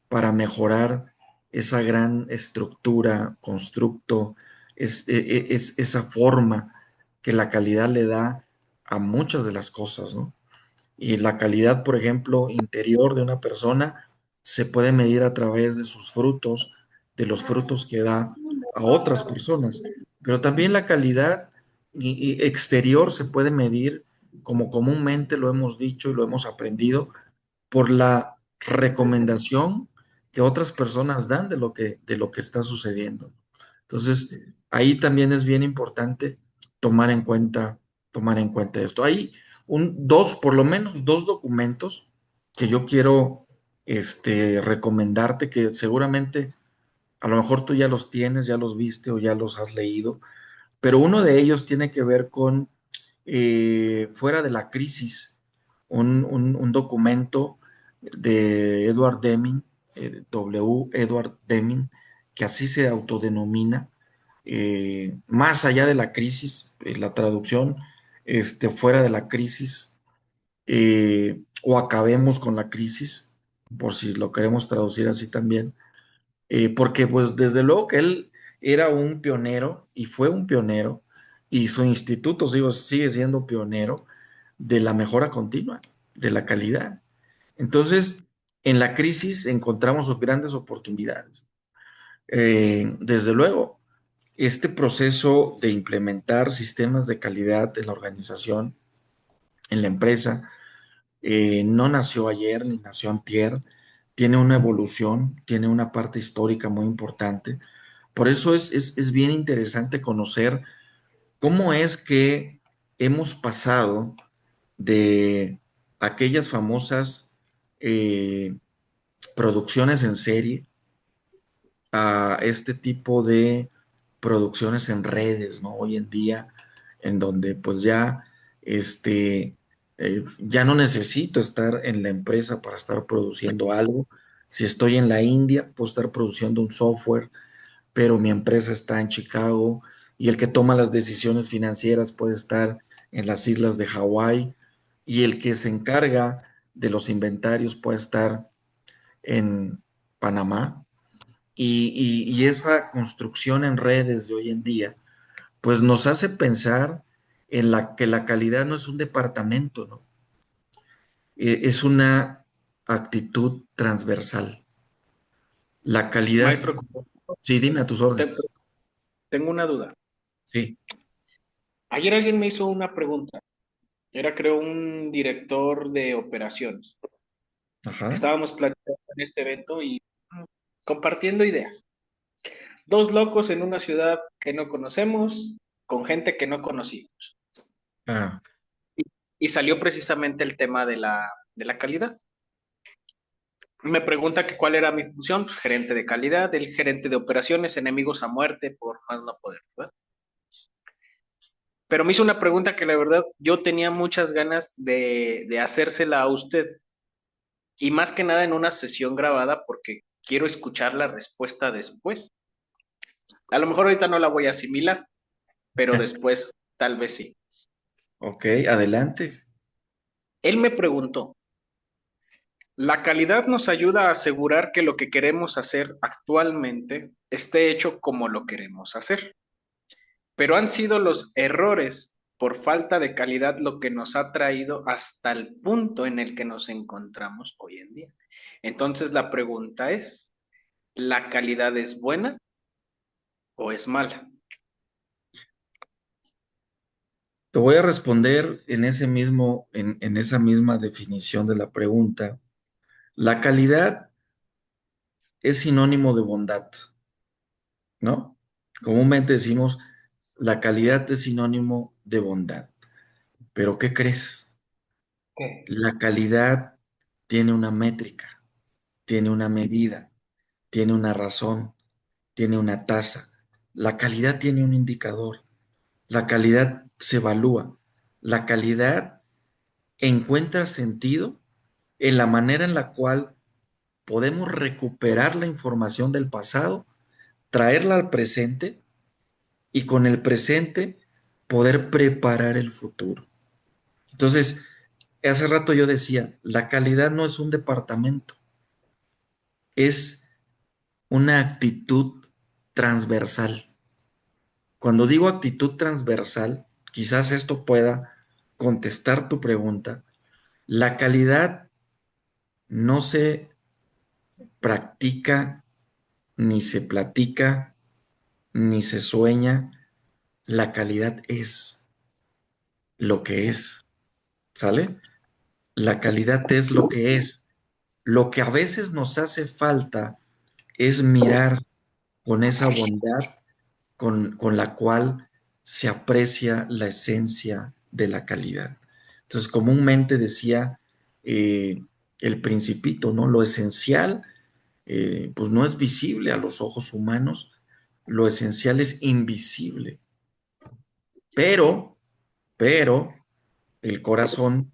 Speaker 2: para mejorar esa gran estructura, constructo, es esa forma que la calidad le da a muchas de las cosas, ¿no? Y la calidad, por ejemplo, interior de una persona se puede medir a través de sus frutos, de los frutos que da a otras personas. Pero también la calidad y exterior se puede medir, como comúnmente lo hemos dicho y lo hemos aprendido, por la recomendación que otras personas dan de lo que está sucediendo. Entonces, ahí también es bien importante tomar en cuenta, tomar en cuenta esto. Hay por lo menos dos documentos que yo quiero recomendarte, que seguramente a lo mejor tú ya los tienes, ya los viste o ya los has leído, pero uno de ellos tiene que ver con Fuera de la crisis, un documento de Edward Deming, W. Edward Deming, que así se autodenomina, más allá de la crisis, la traducción, fuera de la crisis, o acabemos con la crisis, por si lo queremos traducir así también, porque pues desde luego que él era un pionero y fue un pionero, y su instituto, digo, sigue siendo pionero de la mejora continua, de la calidad. Entonces, en la crisis encontramos grandes oportunidades. Desde luego, este proceso de implementar sistemas de calidad en la organización, en la empresa, no nació ayer ni nació antier, tiene una evolución, tiene una parte histórica muy importante. Por eso es bien interesante conocer cómo es que hemos pasado de aquellas famosas eh, producciones en serie a este tipo de producciones en redes, ¿no? Hoy en día, en donde pues ya, ya no necesito estar en la empresa para estar produciendo algo. Si estoy en la India, puedo estar produciendo un software, pero mi empresa está en Chicago y el que toma las decisiones financieras puede estar en las islas de Hawái y el que se encarga de los inventarios puede estar en Panamá. Y esa construcción en redes de hoy en día, pues nos hace pensar en la que la calidad no es un departamento, ¿no? Es una actitud transversal. La calidad,
Speaker 1: Maestro,
Speaker 2: sí, dime a tus
Speaker 1: te-
Speaker 2: órdenes.
Speaker 1: tengo una duda.
Speaker 2: Sí,
Speaker 1: Ayer alguien me hizo una pregunta. Era, creo, un director de operaciones.
Speaker 2: ajá.
Speaker 1: Estábamos platicando en este evento y compartiendo ideas. Dos locos en una ciudad que no conocemos, con gente que no conocimos.
Speaker 2: Ah,
Speaker 1: Y salió precisamente el tema de la calidad. Me pregunta que cuál era mi función, pues, gerente de calidad, el gerente de operaciones, enemigos a muerte, por más no poder, ¿verdad? Pero me hizo una pregunta que la verdad yo tenía muchas ganas de hacérsela a usted, y más que nada en una sesión grabada porque quiero escuchar la respuesta después. A lo mejor ahorita no la voy a asimilar, pero después tal vez sí.
Speaker 2: ok, adelante.
Speaker 1: Él me preguntó, la calidad nos ayuda a asegurar que lo que queremos hacer actualmente esté hecho como lo queremos hacer, pero han sido los errores por falta de calidad lo que nos ha traído hasta el punto en el que nos encontramos hoy en día. Entonces la pregunta es, ¿la calidad es buena o es mala?
Speaker 2: Te voy a responder en ese mismo, en esa misma definición de la pregunta. La calidad es sinónimo de bondad, ¿no? Comúnmente decimos, la calidad es sinónimo de bondad. Pero ¿qué crees?
Speaker 1: ¿Qué?
Speaker 2: La calidad tiene una métrica, tiene una medida, tiene una razón, tiene una tasa. La calidad tiene un indicador. La calidad se evalúa. La calidad encuentra sentido en la manera en la cual podemos recuperar la información del pasado, traerla al presente y con el presente poder preparar el futuro. Entonces, hace rato yo decía, la calidad no es un departamento, es una actitud transversal. Cuando digo actitud transversal, quizás esto pueda contestar tu pregunta. La calidad no se practica, ni se platica, ni se sueña. La calidad es lo que es, ¿sale? La calidad es lo que es. Lo que a veces nos hace falta es mirar con esa bondad con la cual se aprecia la esencia de la calidad. Entonces, comúnmente decía el Principito, ¿no? Lo esencial, pues no es visible a los ojos humanos, lo esencial es invisible, pero, pero, el corazón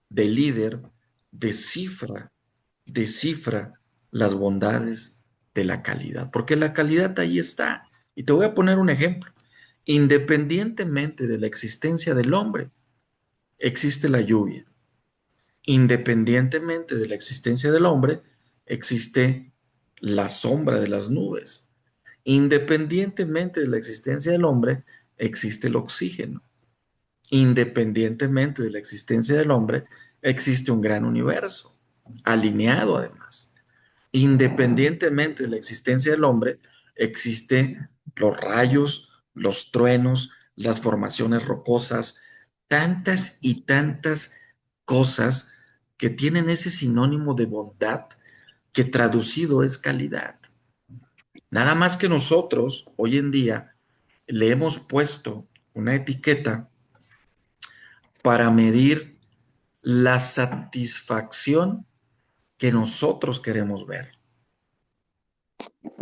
Speaker 2: del líder descifra, descifra las bondades de la calidad, porque la calidad ahí está. Y te voy a poner un ejemplo. Independientemente de la existencia del hombre, existe la lluvia. Independientemente de la existencia del hombre, existe la sombra de las nubes. Independientemente de la existencia del hombre, existe el oxígeno. Independientemente de la existencia del hombre, existe un gran universo, alineado además. Independientemente de la existencia del hombre, existen los rayos, los truenos, las formaciones rocosas, tantas y tantas cosas que tienen ese sinónimo de bondad que traducido es calidad. Nada más que nosotros hoy en día le hemos puesto una etiqueta para medir la satisfacción que nosotros queremos ver,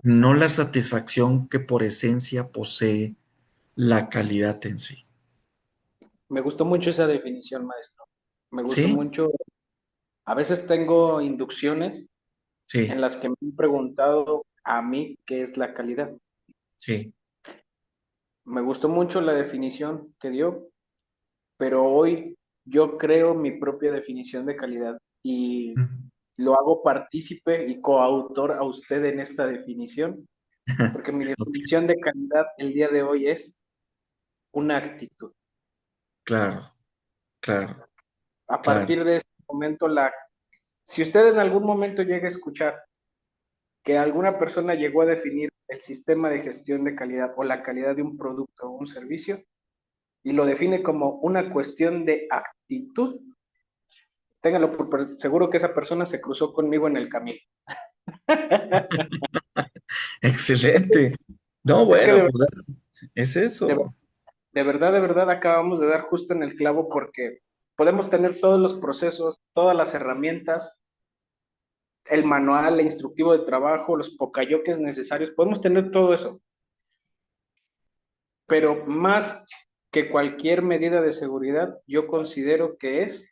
Speaker 2: no la satisfacción que por esencia posee la calidad en sí.
Speaker 1: Me gustó mucho esa definición, maestro. Me gustó
Speaker 2: ¿Sí?
Speaker 1: mucho. A veces tengo inducciones en
Speaker 2: Sí,
Speaker 1: las que me han preguntado a mí qué es la calidad.
Speaker 2: sí.
Speaker 1: Me gustó mucho la definición que dio, pero hoy yo creo mi propia definición de calidad y lo hago partícipe y coautor a usted en esta definición, porque mi
Speaker 2: Ok.
Speaker 1: definición de calidad el día de hoy es una actitud.
Speaker 2: claro, claro,
Speaker 1: A
Speaker 2: claro.
Speaker 1: partir de ese momento, si usted en algún momento llega a escuchar que alguna persona llegó a definir el sistema de gestión de calidad o la calidad de un producto o un servicio y lo define como una cuestión de actitud, téngalo por seguro que esa persona se cruzó conmigo en el camino.
Speaker 2: Excelente. No,
Speaker 1: Es que
Speaker 2: bueno, pues es
Speaker 1: de,
Speaker 2: eso.
Speaker 1: de verdad acabamos de dar justo en el clavo porque podemos tener todos los procesos, todas las herramientas, el manual, el instructivo de trabajo, los pocayoques necesarios, podemos tener todo eso, pero más que cualquier medida de seguridad, yo considero que es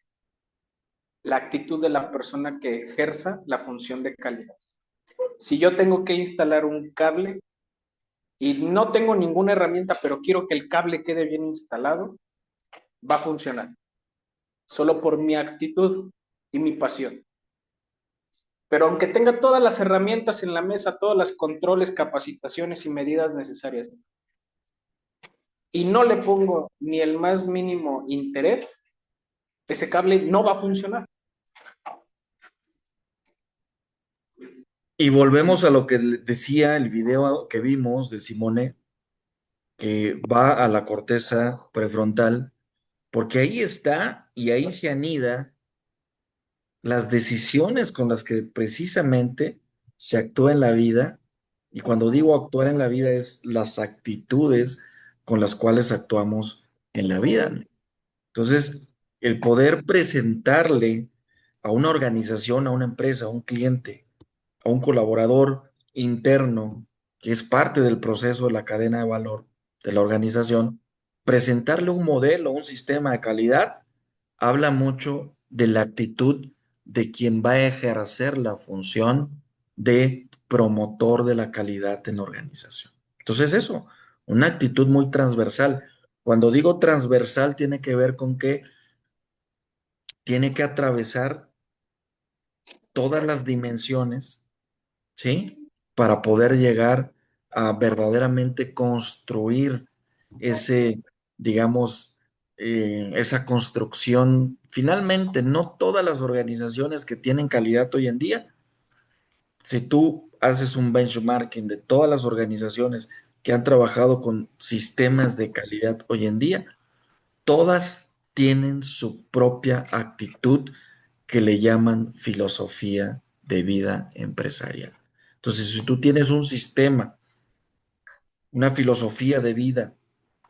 Speaker 1: la actitud de la persona que ejerza la función de calidad. Si yo tengo que instalar un cable y no tengo ninguna herramienta, pero quiero que el cable quede bien instalado, va a funcionar, solo por mi actitud y mi pasión. Pero aunque tenga todas las herramientas en la mesa, todos los controles, capacitaciones y medidas necesarias, y no le pongo ni el más mínimo interés, ese cable no va a funcionar.
Speaker 2: Y volvemos a lo que decía el video que vimos de Simone, que va a la corteza prefrontal, porque ahí está y ahí se anida las decisiones con las que precisamente se actúa en la vida. Y cuando digo actuar en la vida es las actitudes con las cuales actuamos en la vida, ¿no? Entonces, el poder presentarle a una organización, a una empresa, a un cliente, a un colaborador interno que es parte del proceso de la cadena de valor de la organización, presentarle un modelo, un sistema de calidad, habla mucho de la actitud de quien va a ejercer la función de promotor de la calidad en la organización. Entonces eso, una actitud muy transversal. Cuando digo transversal tiene que ver con que tiene que atravesar todas las dimensiones, ¿sí? Para poder llegar a verdaderamente construir ese, digamos, esa construcción. Finalmente, no todas las organizaciones que tienen calidad hoy en día, si tú haces un benchmarking de todas las organizaciones que han trabajado con sistemas de calidad hoy en día, todas tienen su propia actitud que le llaman filosofía de vida empresarial. Entonces, si tú tienes un sistema, una filosofía de vida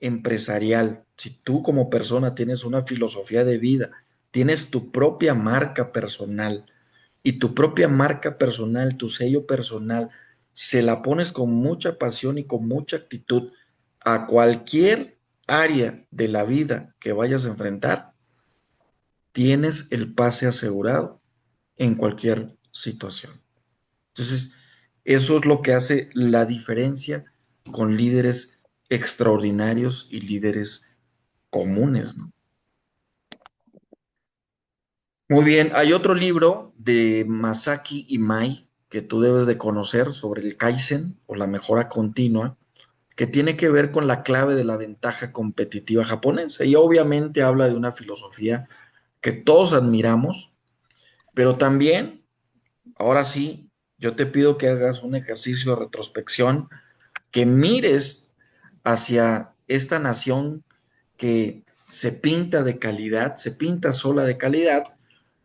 Speaker 2: empresarial, si tú como persona tienes una filosofía de vida, tienes tu propia marca personal y tu propia marca personal, tu sello personal, se la pones con mucha pasión y con mucha actitud a cualquier área de la vida que vayas a enfrentar, tienes el pase asegurado en cualquier situación. Entonces, eso es lo que hace la diferencia con líderes extraordinarios y líderes comunes, ¿no? Muy bien, hay otro libro de Masaki Imai que tú debes de conocer sobre el Kaizen o la mejora continua, que tiene que ver con la clave de la ventaja competitiva japonesa y obviamente habla de una filosofía que todos admiramos, pero también, ahora sí, yo te pido que hagas un ejercicio de retrospección, que mires hacia esta nación que se pinta de calidad, se pinta sola de calidad,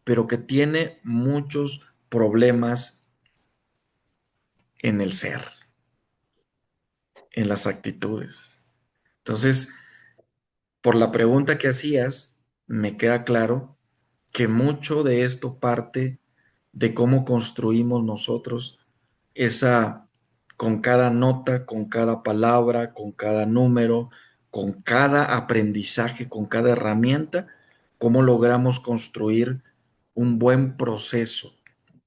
Speaker 2: pero que tiene muchos problemas en el ser, en las actitudes. Entonces, por la pregunta que hacías, me queda claro que mucho de esto parte de cómo construimos nosotros esa, con cada nota, con cada palabra, con cada número, con cada aprendizaje, con cada herramienta, cómo logramos construir un buen proceso,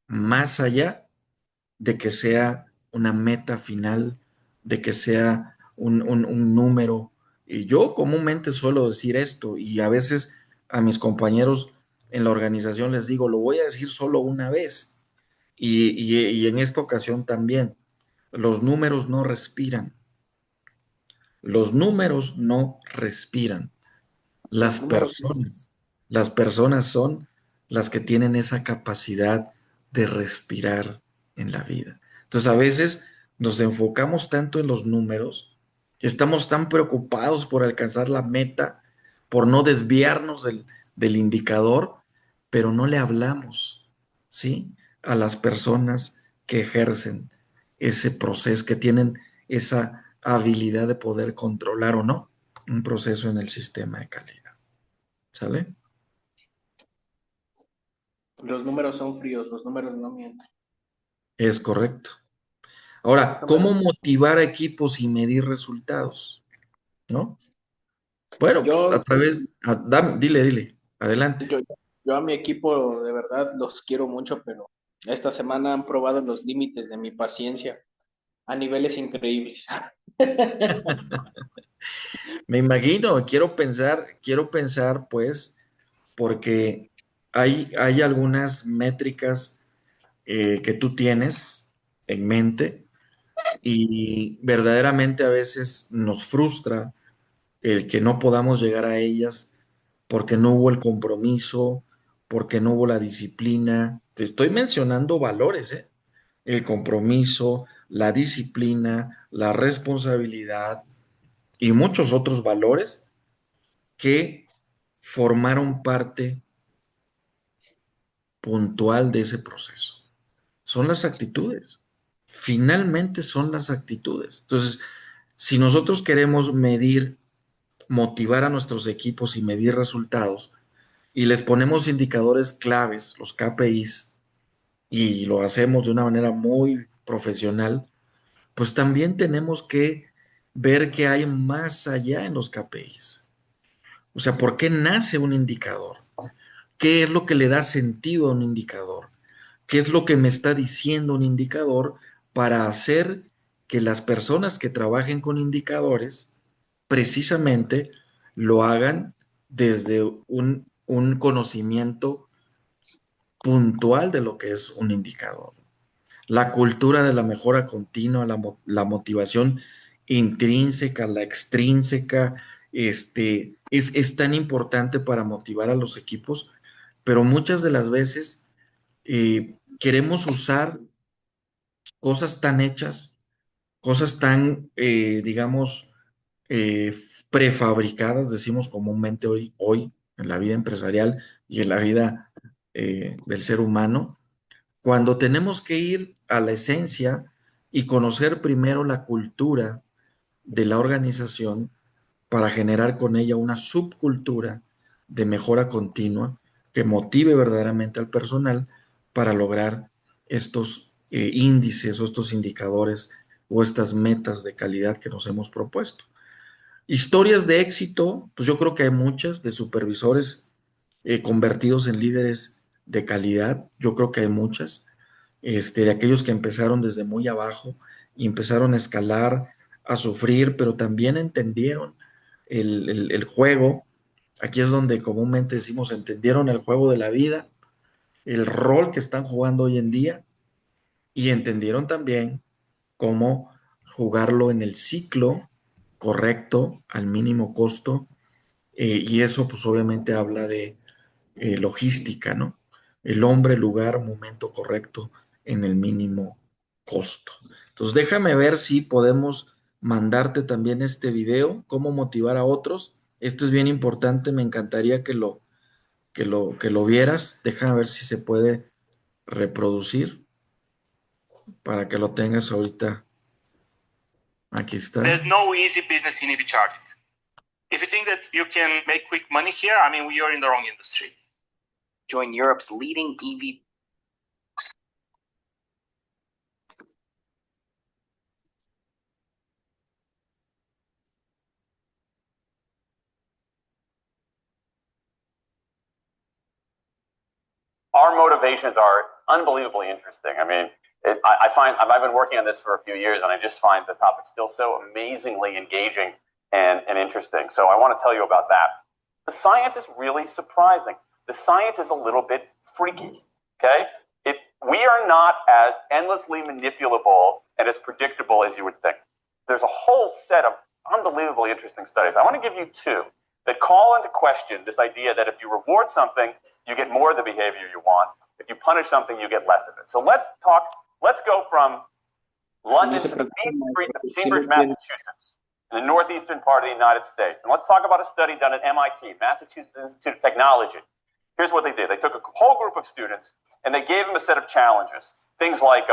Speaker 2: más allá de que sea una meta final, de que sea un número. Y yo comúnmente suelo decir esto y a veces a mis compañeros en la organización les digo, lo voy a decir solo una vez y en esta ocasión también, los números no respiran, los números no respiran.
Speaker 1: Los
Speaker 2: Las
Speaker 1: números.
Speaker 2: personas. Las personas son las que tienen esa capacidad de respirar en la vida. Entonces, a veces nos enfocamos tanto en los números, estamos tan preocupados por alcanzar la meta, por no desviarnos del indicador, pero no le hablamos, ¿sí? A las personas que ejercen ese proceso, que tienen esa habilidad de poder controlar o no un proceso en el sistema de calidad. ¿Sale?
Speaker 1: Los números son fríos, los números no mienten.
Speaker 2: Es correcto. Ahora, ¿cómo motivar a equipos y medir resultados? ¿No? Bueno, pues
Speaker 1: Yo,
Speaker 2: a través, dile, adelante.
Speaker 1: yo, yo a mi equipo de verdad los quiero mucho, pero esta semana han probado los límites de mi paciencia a niveles increíbles.
Speaker 2: Me imagino, quiero pensar, pues, porque hay algunas métricas que tú tienes en mente y verdaderamente a veces nos frustra el que no podamos llegar a ellas porque no hubo el compromiso, porque no hubo la disciplina. Te estoy mencionando valores, ¿eh? El compromiso, la disciplina, la responsabilidad y muchos otros valores que formaron parte puntual de ese proceso. Son las actitudes. Finalmente son las actitudes. Entonces, si nosotros queremos medir, motivar a nuestros equipos y medir resultados, y les ponemos indicadores claves, los KPIs, y lo hacemos de una manera muy profesional, pues también tenemos que ver qué hay más allá en los KPIs. O sea, ¿por qué nace un indicador? ¿Qué es lo que le da sentido a un indicador? ¿Qué es lo que me está diciendo un indicador para hacer que las personas que trabajen con indicadores precisamente lo hagan desde un conocimiento puntual de lo que es un indicador? La cultura de la mejora continua, la motivación intrínseca, la extrínseca, es tan importante para motivar a los equipos, pero muchas de las veces queremos usar cosas tan hechas, cosas tan, digamos, eh, prefabricadas, decimos comúnmente hoy en la vida empresarial y en la vida del ser humano, cuando tenemos que ir a la esencia y conocer primero la cultura de la organización para generar con ella una subcultura de mejora continua que motive verdaderamente al personal para lograr estos índices o estos indicadores o estas metas de calidad que nos hemos propuesto. Historias de éxito, pues yo creo que hay muchas de supervisores convertidos en líderes de calidad, yo creo que hay muchas de aquellos que empezaron desde muy abajo y empezaron a escalar, a sufrir, pero también entendieron el juego. Aquí es donde comúnmente decimos, entendieron el juego de la vida, el rol que están jugando hoy en día y entendieron también cómo jugarlo en el ciclo correcto, al mínimo costo, y eso pues obviamente habla de logística, ¿no? El hombre, lugar, momento correcto en el mínimo costo. Entonces, déjame ver si podemos mandarte también este video, cómo motivar a otros. Esto es bien importante, me encantaría que lo vieras. Déjame ver si se puede reproducir para que lo tengas ahorita. Aquí está.
Speaker 6: There's no easy business in EV charging. If you think that you can make quick money here, I mean, you're in the wrong industry. Join Europe's leading EV.
Speaker 7: Our motivations are unbelievably interesting. I mean, I find I've been working on this for a few years, and I just find the topic still so amazingly engaging and interesting. So I want to tell you about that. The science is really surprising. The science is a little bit freaky. Okay, we are not as endlessly manipulable and as predictable as you would think. There's a whole set of unbelievably interesting studies. I want to give you two. that call into question this idea that if you reward something, you get more of the behavior you want. If you punish something, you get less of it. So let's go from London to Main Street of Cambridge, Massachusetts, in the northeastern part of the United States. And let's talk about a study done at MIT, Massachusetts Institute of Technology. Here's what they did. They took a whole group of students and they gave them a set of challenges. Things like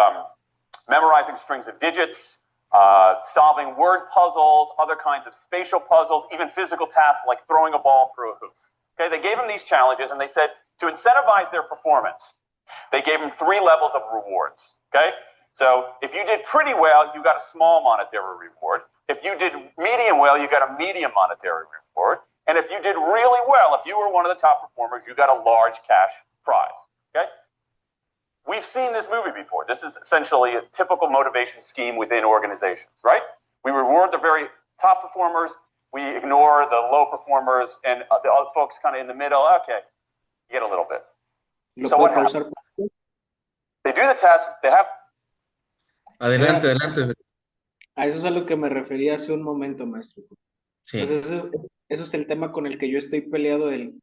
Speaker 7: memorizing strings of digits, solving word puzzles, other kinds of spatial puzzles, even physical tasks like throwing a ball through a hoop. Okay, they gave them these challenges and they said to incentivize their performance, they gave them 3 levels of rewards. Okay, so if you did pretty well, you got a small monetary reward. If you did medium well, you got a medium monetary reward. And if you did really well, if you were one of the top performers, you got a large cash prize. Okay? We've seen this movie before. This is essentially a typical motivation scheme within organizations, right? We reward the very top performers, we ignore the low performers, and the other folks kind of in the middle. Okay, you get a little bit. So what happens? They do the test, they have...
Speaker 2: Adelante, adelante.
Speaker 1: A eso es a lo que me refería hace un momento, maestro.
Speaker 2: Sí.
Speaker 1: Entonces, eso es el tema con el que yo estoy peleado, el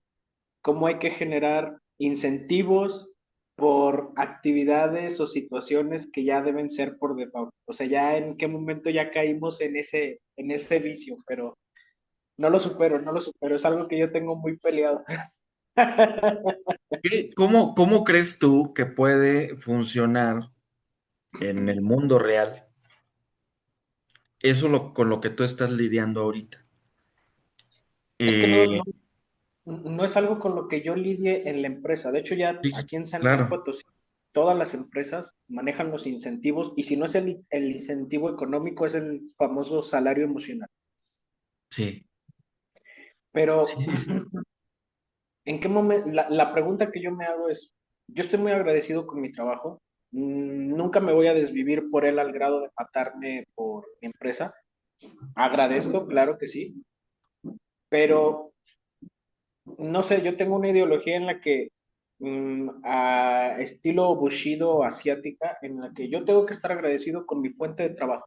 Speaker 1: cómo hay que generar incentivos por actividades o situaciones que ya deben ser por default. O sea, ya en qué momento ya caímos en ese vicio, pero no lo supero, es algo que yo tengo muy peleado.
Speaker 2: ¿Cómo crees tú que puede funcionar en el mundo real eso con lo que tú estás lidiando ahorita?
Speaker 1: Es que no es algo con lo que yo lidie en la empresa. De hecho, ya
Speaker 2: Sí,
Speaker 1: aquí en San Luis
Speaker 2: claro.
Speaker 1: Potosí, todas las empresas manejan los incentivos, y si no es el incentivo económico, es el famoso salario emocional.
Speaker 2: Sí.
Speaker 1: Pero,
Speaker 2: Sí.
Speaker 1: ¿en qué momento? La pregunta que yo me hago es, yo estoy muy agradecido con mi trabajo, nunca me voy a desvivir por él al grado de matarme por mi empresa. Agradezco, claro que sí, pero no sé, yo tengo una ideología en la que, a estilo Bushido asiática, en la que yo tengo que estar agradecido con mi fuente de trabajo.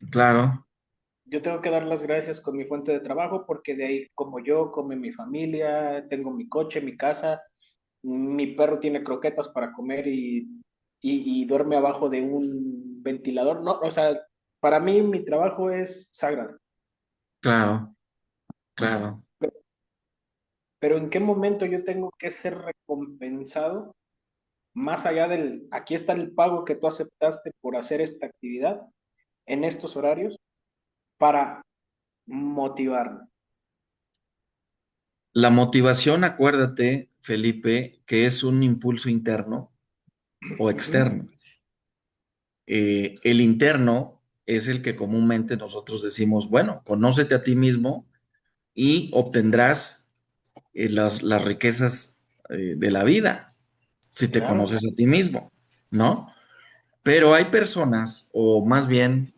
Speaker 2: Claro.
Speaker 1: Yo tengo que dar las gracias con mi fuente de trabajo porque de ahí como yo, come mi familia, tengo mi coche, mi casa, mi perro tiene croquetas para comer y duerme abajo de un ventilador. No, o sea, para mí mi trabajo es sagrado.
Speaker 2: Claro, claro.
Speaker 1: Pero ¿en qué momento yo tengo que ser recompensado más allá aquí está el pago que tú aceptaste por hacer esta actividad en estos horarios para motivarme?
Speaker 2: La motivación, acuérdate, Felipe, que es un impulso interno o externo. El interno es el que comúnmente nosotros decimos, bueno, conócete a ti mismo y obtendrás las riquezas de la vida si te
Speaker 1: Claro.
Speaker 2: conoces a ti mismo, ¿no? Pero hay personas, o más bien,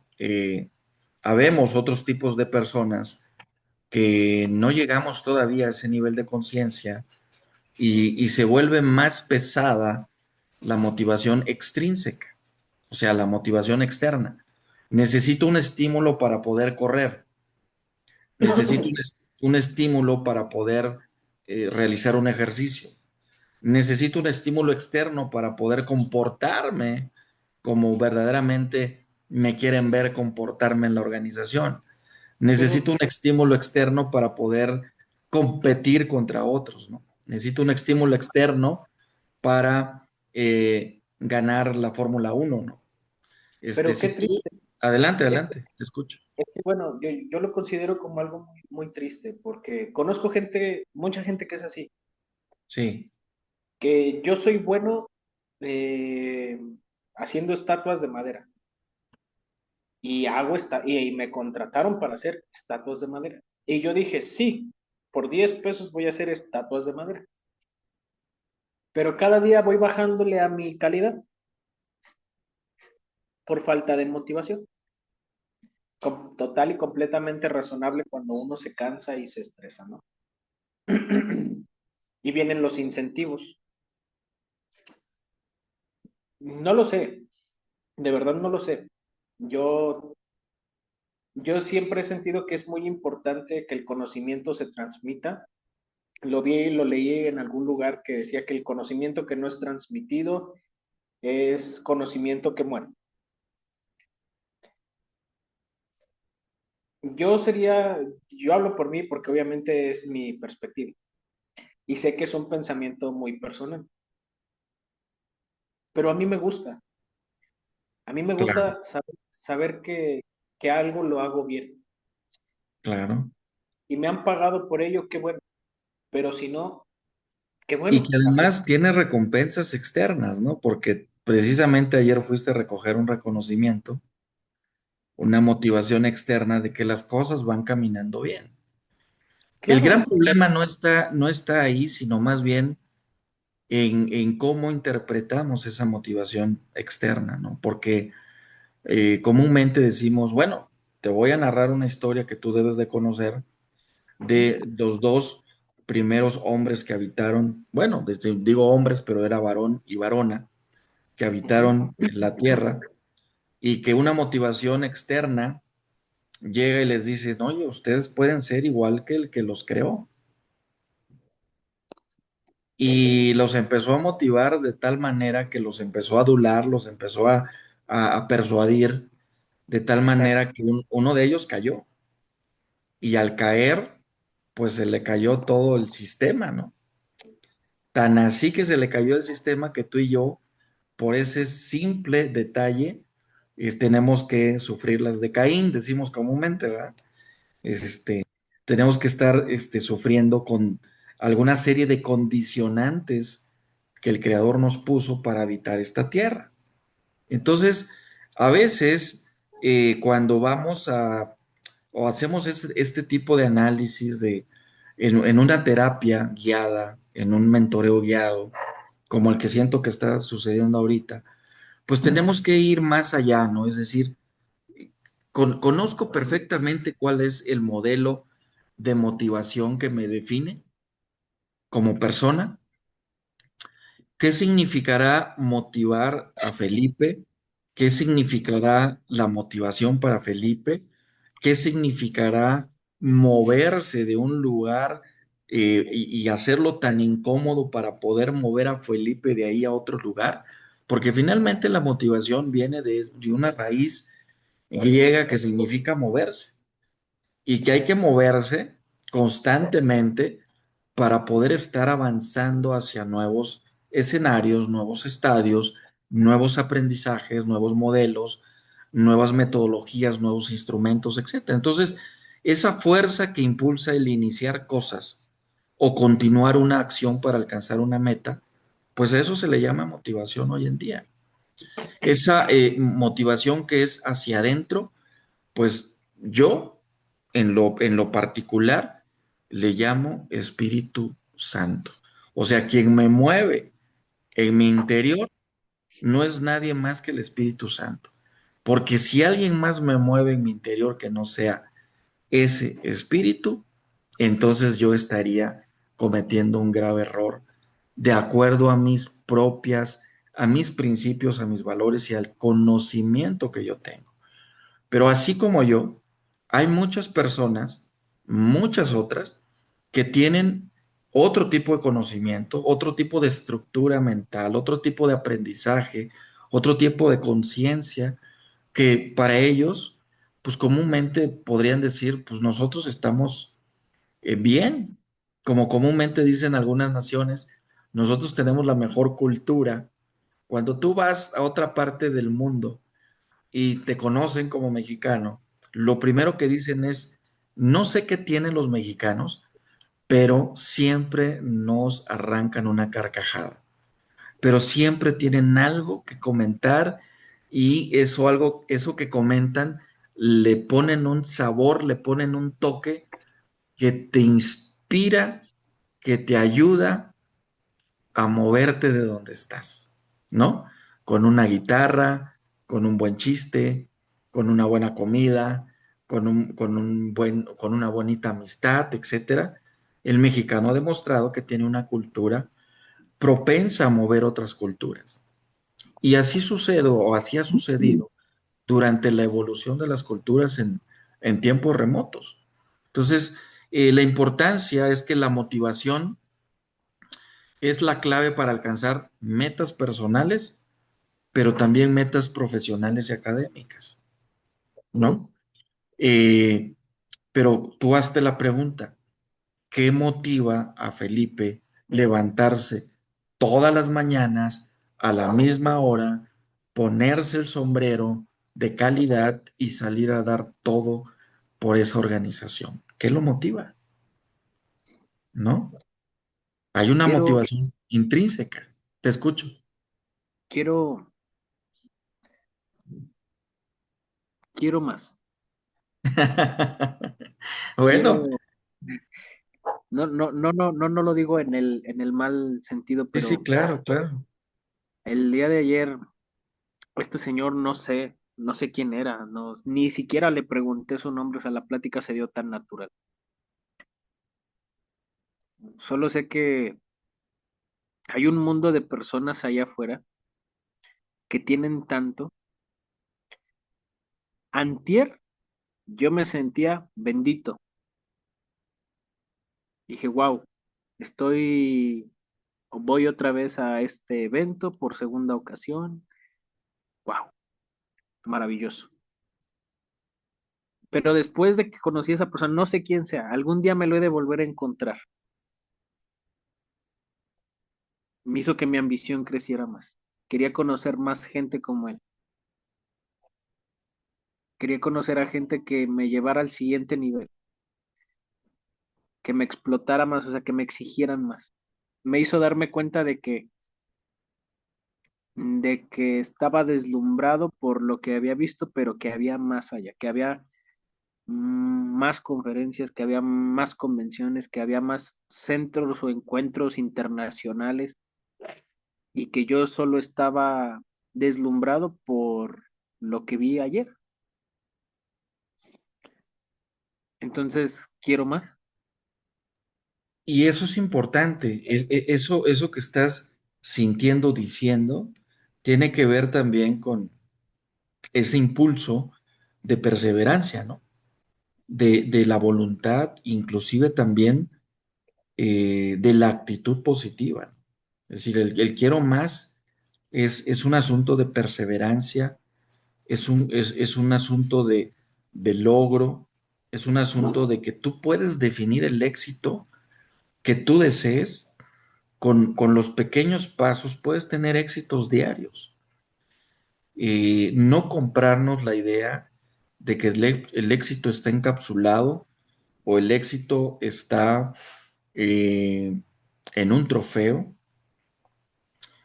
Speaker 2: habemos otros tipos de personas que no llegamos todavía a ese nivel de conciencia y se vuelve más pesada la motivación extrínseca, o sea, la motivación externa. Necesito un estímulo para poder correr, necesito un estímulo para poder realizar un ejercicio, necesito un estímulo externo para poder comportarme como verdaderamente me quieren ver comportarme en la organización. Necesito un estímulo externo para poder competir contra otros, ¿no? Necesito un estímulo externo para ganar la Fórmula 1, ¿no?
Speaker 1: Pero qué
Speaker 2: Si tú...
Speaker 1: triste.
Speaker 2: Adelante,
Speaker 1: Es
Speaker 2: adelante, te escucho.
Speaker 1: que, bueno, yo lo considero como algo muy, muy triste, porque conozco mucha gente que es así,
Speaker 2: Sí,
Speaker 1: que yo soy bueno eh, haciendo estatuas de madera y me contrataron para hacer estatuas de madera. Y yo dije, sí, por 10 pesos voy a hacer estatuas de madera. Pero cada día voy bajándole a mi calidad por falta de motivación. Total y completamente razonable cuando uno se cansa y se estresa, ¿no? Y vienen los incentivos. No lo sé, de verdad no lo sé. Yo Yo siempre he sentido que es muy importante que el conocimiento se transmita. Lo vi y lo leí en algún lugar que decía que el conocimiento que no es transmitido es conocimiento que muere. Yo hablo por mí porque obviamente es mi perspectiva y sé que es un pensamiento muy personal, pero a mí me
Speaker 2: Claro,
Speaker 1: gusta saber que algo lo hago bien
Speaker 2: claro.
Speaker 1: y me han pagado por ello, qué bueno, pero si no, qué
Speaker 2: Y
Speaker 1: bueno,
Speaker 2: que además tiene recompensas externas, ¿no? Porque precisamente ayer fuiste a recoger un reconocimiento, una motivación externa de que las cosas van caminando bien. El gran
Speaker 1: claro,
Speaker 2: problema no está ahí, sino más bien en cómo interpretamos esa motivación externa, ¿no? Porque comúnmente decimos, bueno, te voy a narrar una historia que tú debes de conocer
Speaker 1: ujú,
Speaker 2: de los dos primeros hombres que habitaron, bueno, digo hombres, pero era varón y varona, que
Speaker 1: ujú,
Speaker 2: habitaron en la tierra y que una motivación externa llega y les dice, no, oye, ustedes pueden ser igual que el que los creó. Y los empezó a motivar de tal manera que los empezó a adular, los empezó a persuadir, de tal
Speaker 1: exacto,
Speaker 2: manera que uno de ellos cayó. Y al caer, pues se le cayó todo el sistema, ¿no? Tan así que se le cayó el sistema que tú y yo, por ese simple detalle, tenemos que sufrir las de Caín, decimos comúnmente, ¿verdad? Este, tenemos que estar sufriendo con alguna serie de condicionantes que el Creador nos puso para habitar esta tierra. Entonces, a veces, cuando vamos o hacemos este tipo de análisis en una terapia guiada, en un mentoreo guiado, como el que siento que está sucediendo ahorita, pues tenemos que ir más allá, ¿no? Es decir, conozco perfectamente cuál es el modelo de motivación que me define como persona. ¿Qué significará motivar a Felipe? ¿Qué significará la motivación para Felipe? ¿Qué significará moverse de un lugar y hacerlo tan incómodo para poder mover a Felipe de ahí a otro lugar? Porque finalmente la motivación viene de una raíz griega que significa moverse y que hay que moverse constantemente para poder estar avanzando hacia nuevos escenarios, nuevos estadios, nuevos aprendizajes, nuevos modelos, nuevas metodologías, nuevos instrumentos, etcétera. Entonces, esa fuerza que impulsa el iniciar cosas o continuar una acción para alcanzar una meta, pues a eso se le llama motivación hoy en día. Esa motivación que es hacia adentro, pues yo, en lo particular, le llamo Espíritu Santo. O sea, quien me mueve en mi interior no es nadie más que el Espíritu Santo. Porque si alguien más me mueve en mi interior que no sea ese espíritu, entonces yo estaría cometiendo un grave error de acuerdo a mis principios, a mis valores y al conocimiento que yo tengo. Pero así como yo, hay muchas personas, muchas otras, que tienen otro tipo de conocimiento, otro tipo de estructura mental, otro tipo de aprendizaje, otro tipo de conciencia, que para ellos, pues comúnmente podrían decir, pues nosotros estamos bien, como comúnmente dicen algunas naciones, nosotros tenemos la mejor cultura. Cuando tú vas a otra parte del mundo, y te conocen como mexicano, lo primero que dicen es, no sé qué tienen los mexicanos, pero siempre nos arrancan una carcajada, pero siempre tienen algo que comentar y eso que comentan, le ponen un sabor, le ponen un toque que te inspira, que te ayuda a moverte de donde estás, ¿no? Con una guitarra, con un buen chiste, con una buena comida, con una bonita amistad, etcétera. El mexicano ha demostrado que tiene una cultura propensa a mover otras culturas. Y así sucede o así ha sucedido durante la evolución de las culturas en tiempos remotos. Entonces, la importancia es que la motivación es la clave para alcanzar metas personales, pero también metas profesionales y académicas, ¿no? Eh, pero tú hazte la pregunta, ¿qué motiva a Felipe levantarse todas las mañanas a la misma hora, ponerse el sombrero de calidad y salir a dar todo por esa organización? ¿Qué lo motiva? ¿No? Hay una
Speaker 1: Quiero,
Speaker 2: motivación intrínseca. Te escucho.
Speaker 1: quiero, quiero más.
Speaker 2: Bueno,
Speaker 1: Quiero, no lo digo en el mal sentido,
Speaker 2: sí, sí,
Speaker 1: pero
Speaker 2: claro, claro.
Speaker 1: el día de ayer, este señor, no sé quién era, no, ni siquiera le pregunté su nombre, o sea, la plática se dio tan natural. Solo sé que hay un mundo de personas allá afuera que tienen tanto. Antier, yo me sentía bendito. Dije, wow, estoy, voy otra vez a este evento por segunda ocasión. Wow, maravilloso. Pero después de que conocí a esa persona, no sé quién sea, algún día me lo he de volver a encontrar. Me hizo que mi ambición creciera más. Quería conocer más gente como él. Quería conocer a gente que me llevara al siguiente nivel, que me explotara más, o sea, que me exigieran más. Me hizo darme cuenta de que estaba deslumbrado por lo que había visto, pero que había más allá, que había más conferencias, que había más convenciones, que había más centros o encuentros internacionales y que yo solo estaba deslumbrado por lo que vi ayer. Entonces, quiero más.
Speaker 2: Y eso es importante. Eso que estás sintiendo, diciendo, tiene que ver también con ese impulso de perseverancia, ¿no? De la voluntad, inclusive también de la actitud positiva, ¿no? Es decir, el quiero más es un asunto de perseverancia, es un asunto de logro, es un asunto de que tú puedes definir el éxito que tú desees con los pequeños pasos, puedes tener éxitos diarios. No comprarnos la idea de que el éxito está encapsulado o el éxito está eh, en un trofeo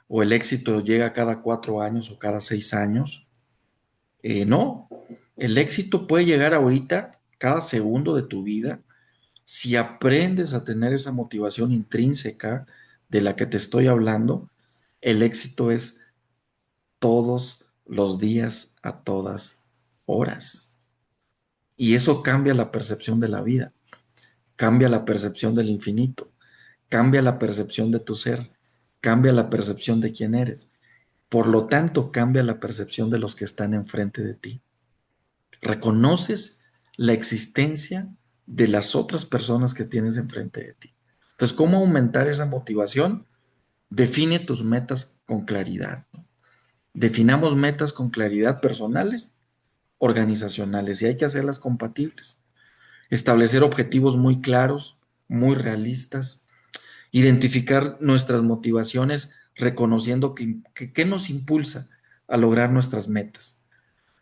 Speaker 2: o el éxito llega cada 4 años o cada 6 años. No, el éxito puede llegar ahorita, cada segundo de tu vida, si aprendes a tener esa motivación intrínseca de la que te estoy hablando. El éxito es todos los días, a todas horas. Y eso cambia la percepción de la vida, cambia la percepción del infinito, cambia la percepción de tu ser, cambia la percepción de quién eres. Por lo tanto, cambia la percepción de los que están enfrente de ti. Reconoces la existencia de las otras personas que tienes enfrente de ti. Entonces, ¿cómo aumentar esa motivación? Define tus metas con claridad, ¿no? Definamos metas con claridad personales, organizacionales, y hay que hacerlas compatibles. Establecer objetivos muy claros, muy realistas, identificar nuestras motivaciones, reconociendo qué nos impulsa a lograr nuestras metas.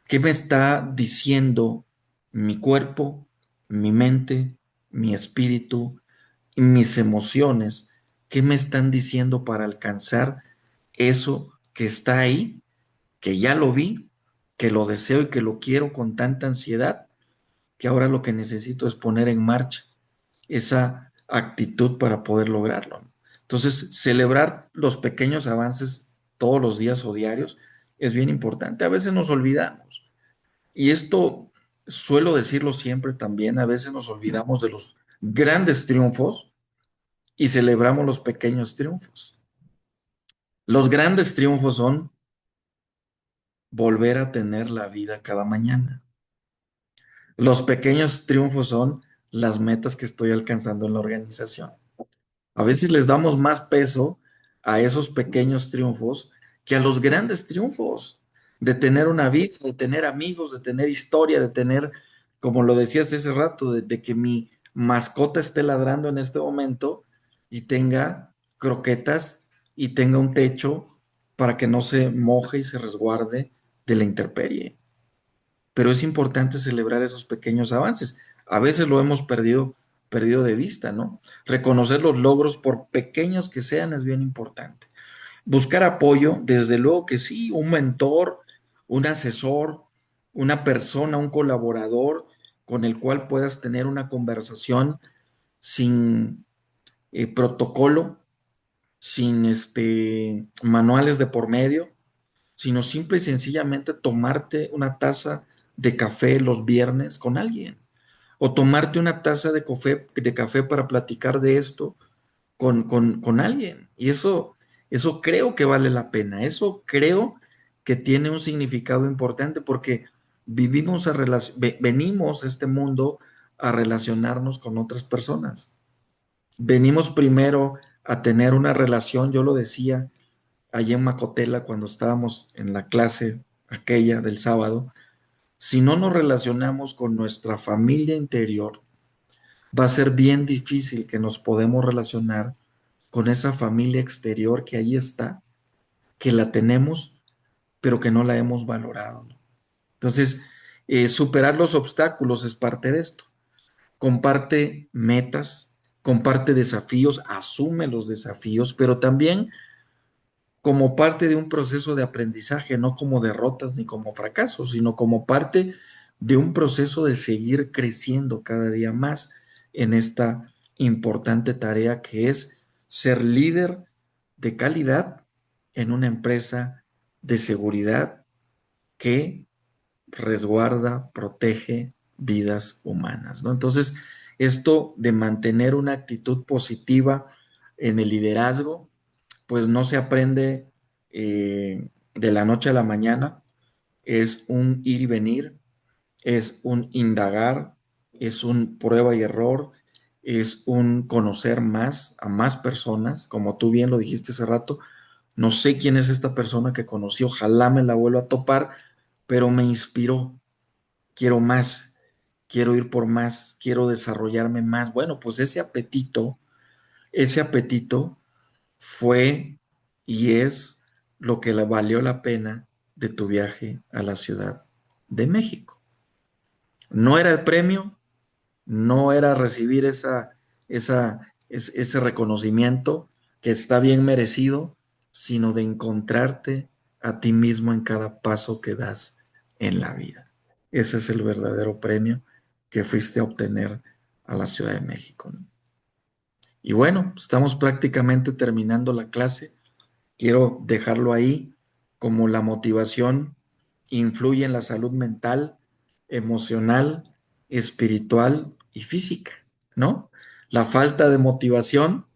Speaker 2: ¿Qué me está diciendo mi cuerpo, mi mente, mi espíritu, mis emociones? ¿Qué me están diciendo para alcanzar eso que está ahí, que ya lo vi, que lo deseo y que lo quiero con tanta ansiedad, que ahora lo que necesito es poner en marcha esa actitud para poder lograrlo? Entonces, celebrar los pequeños avances todos los días o diarios es bien importante. A veces nos olvidamos. Y esto suelo decirlo siempre también, a veces nos olvidamos de los grandes triunfos y celebramos los pequeños triunfos. Los grandes triunfos son volver a tener la vida cada mañana, Los pequeños triunfos son las metas que estoy alcanzando en la organización. A veces les damos más peso a esos pequeños triunfos que a los grandes triunfos, de tener una vida, de tener amigos, de tener historia, de tener, como lo decías hace rato, de que mi mascota esté ladrando en este momento y tenga croquetas y tenga un techo para que no se moje y se resguarde de la intemperie. Pero es importante celebrar esos pequeños avances. A veces lo hemos perdido de vista, ¿no? Reconocer los logros, por pequeños que sean, es bien importante. Buscar apoyo, desde luego que sí, un mentor, un asesor, una persona, un colaborador con el cual puedas tener una conversación sin protocolo, sin manuales de por medio, sino simple y sencillamente tomarte una taza de café los viernes con alguien, o tomarte una taza de café para platicar de esto con alguien. Y eso creo que vale la pena, eso creo que tiene un significado importante porque venimos a este mundo a relacionarnos con otras personas. Venimos primero a tener una relación, yo lo decía, allí en Macotela cuando estábamos en la clase aquella del sábado, si no nos relacionamos con nuestra familia interior, va a ser bien difícil que nos podemos relacionar con esa familia exterior que ahí está, que la tenemos, pero que no la hemos valorado, ¿no? Entonces, superar los obstáculos es parte de esto. Comparte metas, comparte desafíos, asume los desafíos, pero también como parte de un proceso de aprendizaje, no como derrotas ni como fracasos, sino como parte de un proceso de seguir creciendo cada día más en esta importante tarea que es ser líder de calidad en una empresa de seguridad que resguarda, protege vidas humanas, ¿no? Entonces, esto de mantener una actitud positiva en el liderazgo, pues no se aprende de la noche a la mañana, es un ir y venir, es un indagar, es un prueba y error, es un conocer más a más personas, como tú bien lo dijiste hace rato, no sé quién es esta persona que conocí, ojalá me la vuelva a topar, pero me inspiró, quiero más, quiero ir por más, quiero desarrollarme más. Bueno, pues ese apetito fue y es lo que le valió la pena de tu viaje a la Ciudad de México. No era el premio, no era recibir ese reconocimiento que está bien merecido, sino de encontrarte a ti mismo en cada paso que das en la vida. Ese es el verdadero premio que fuiste a obtener a la Ciudad de México, ¿no? Y bueno, estamos prácticamente terminando la clase. Quiero dejarlo ahí como la motivación influye en la salud mental, emocional, espiritual y física, ¿no? La falta de motivación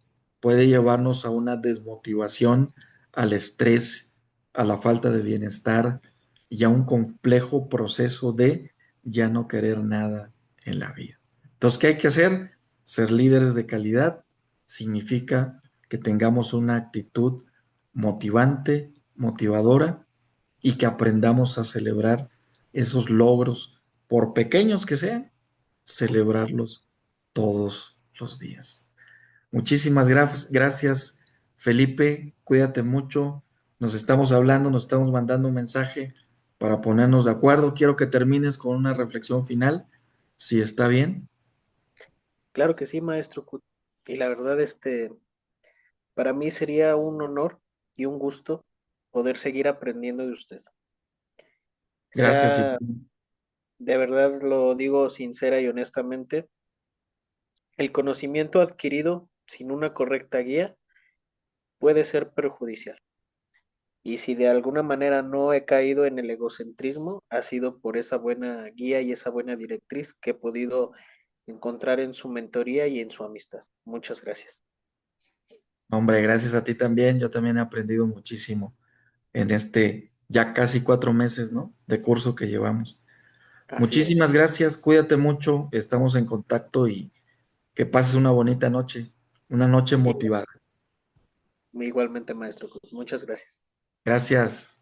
Speaker 2: puede llevarnos a una desmotivación, al estrés, a la falta de bienestar y a un complejo proceso de ya no querer nada en la vida. Entonces, ¿qué hay que hacer? Ser líderes de calidad significa que tengamos una actitud motivante, motivadora, y que aprendamos a celebrar esos logros, por pequeños que sean, celebrarlos todos los días. Muchísimas gracias, Felipe. Cuídate mucho. Nos estamos hablando, nos estamos mandando un mensaje para ponernos de acuerdo. Quiero que termines con una reflexión final, si está bien.
Speaker 1: Claro que sí, maestro Kut. Y la verdad, para mí sería un honor y un gusto poder seguir aprendiendo de usted.
Speaker 2: Gracias,
Speaker 1: Sea,
Speaker 2: Iván.
Speaker 1: de verdad lo digo sincera y honestamente, el conocimiento adquirido sin una correcta guía puede ser perjudicial. Y si de alguna manera no he caído en el egocentrismo, ha sido por esa buena guía y esa buena directriz que he podido encontrar en su mentoría y en su amistad. Muchas gracias.
Speaker 2: Hombre, gracias a ti también. Yo también he aprendido muchísimo en ya casi 4 meses, ¿no? De curso que llevamos.
Speaker 1: Así
Speaker 2: Muchísimas gracias, cuídate mucho, estamos en contacto y que pases una bonita noche, una noche
Speaker 1: es.
Speaker 2: motivada.
Speaker 1: Igualmente, maestro. Muchas gracias.
Speaker 2: Gracias.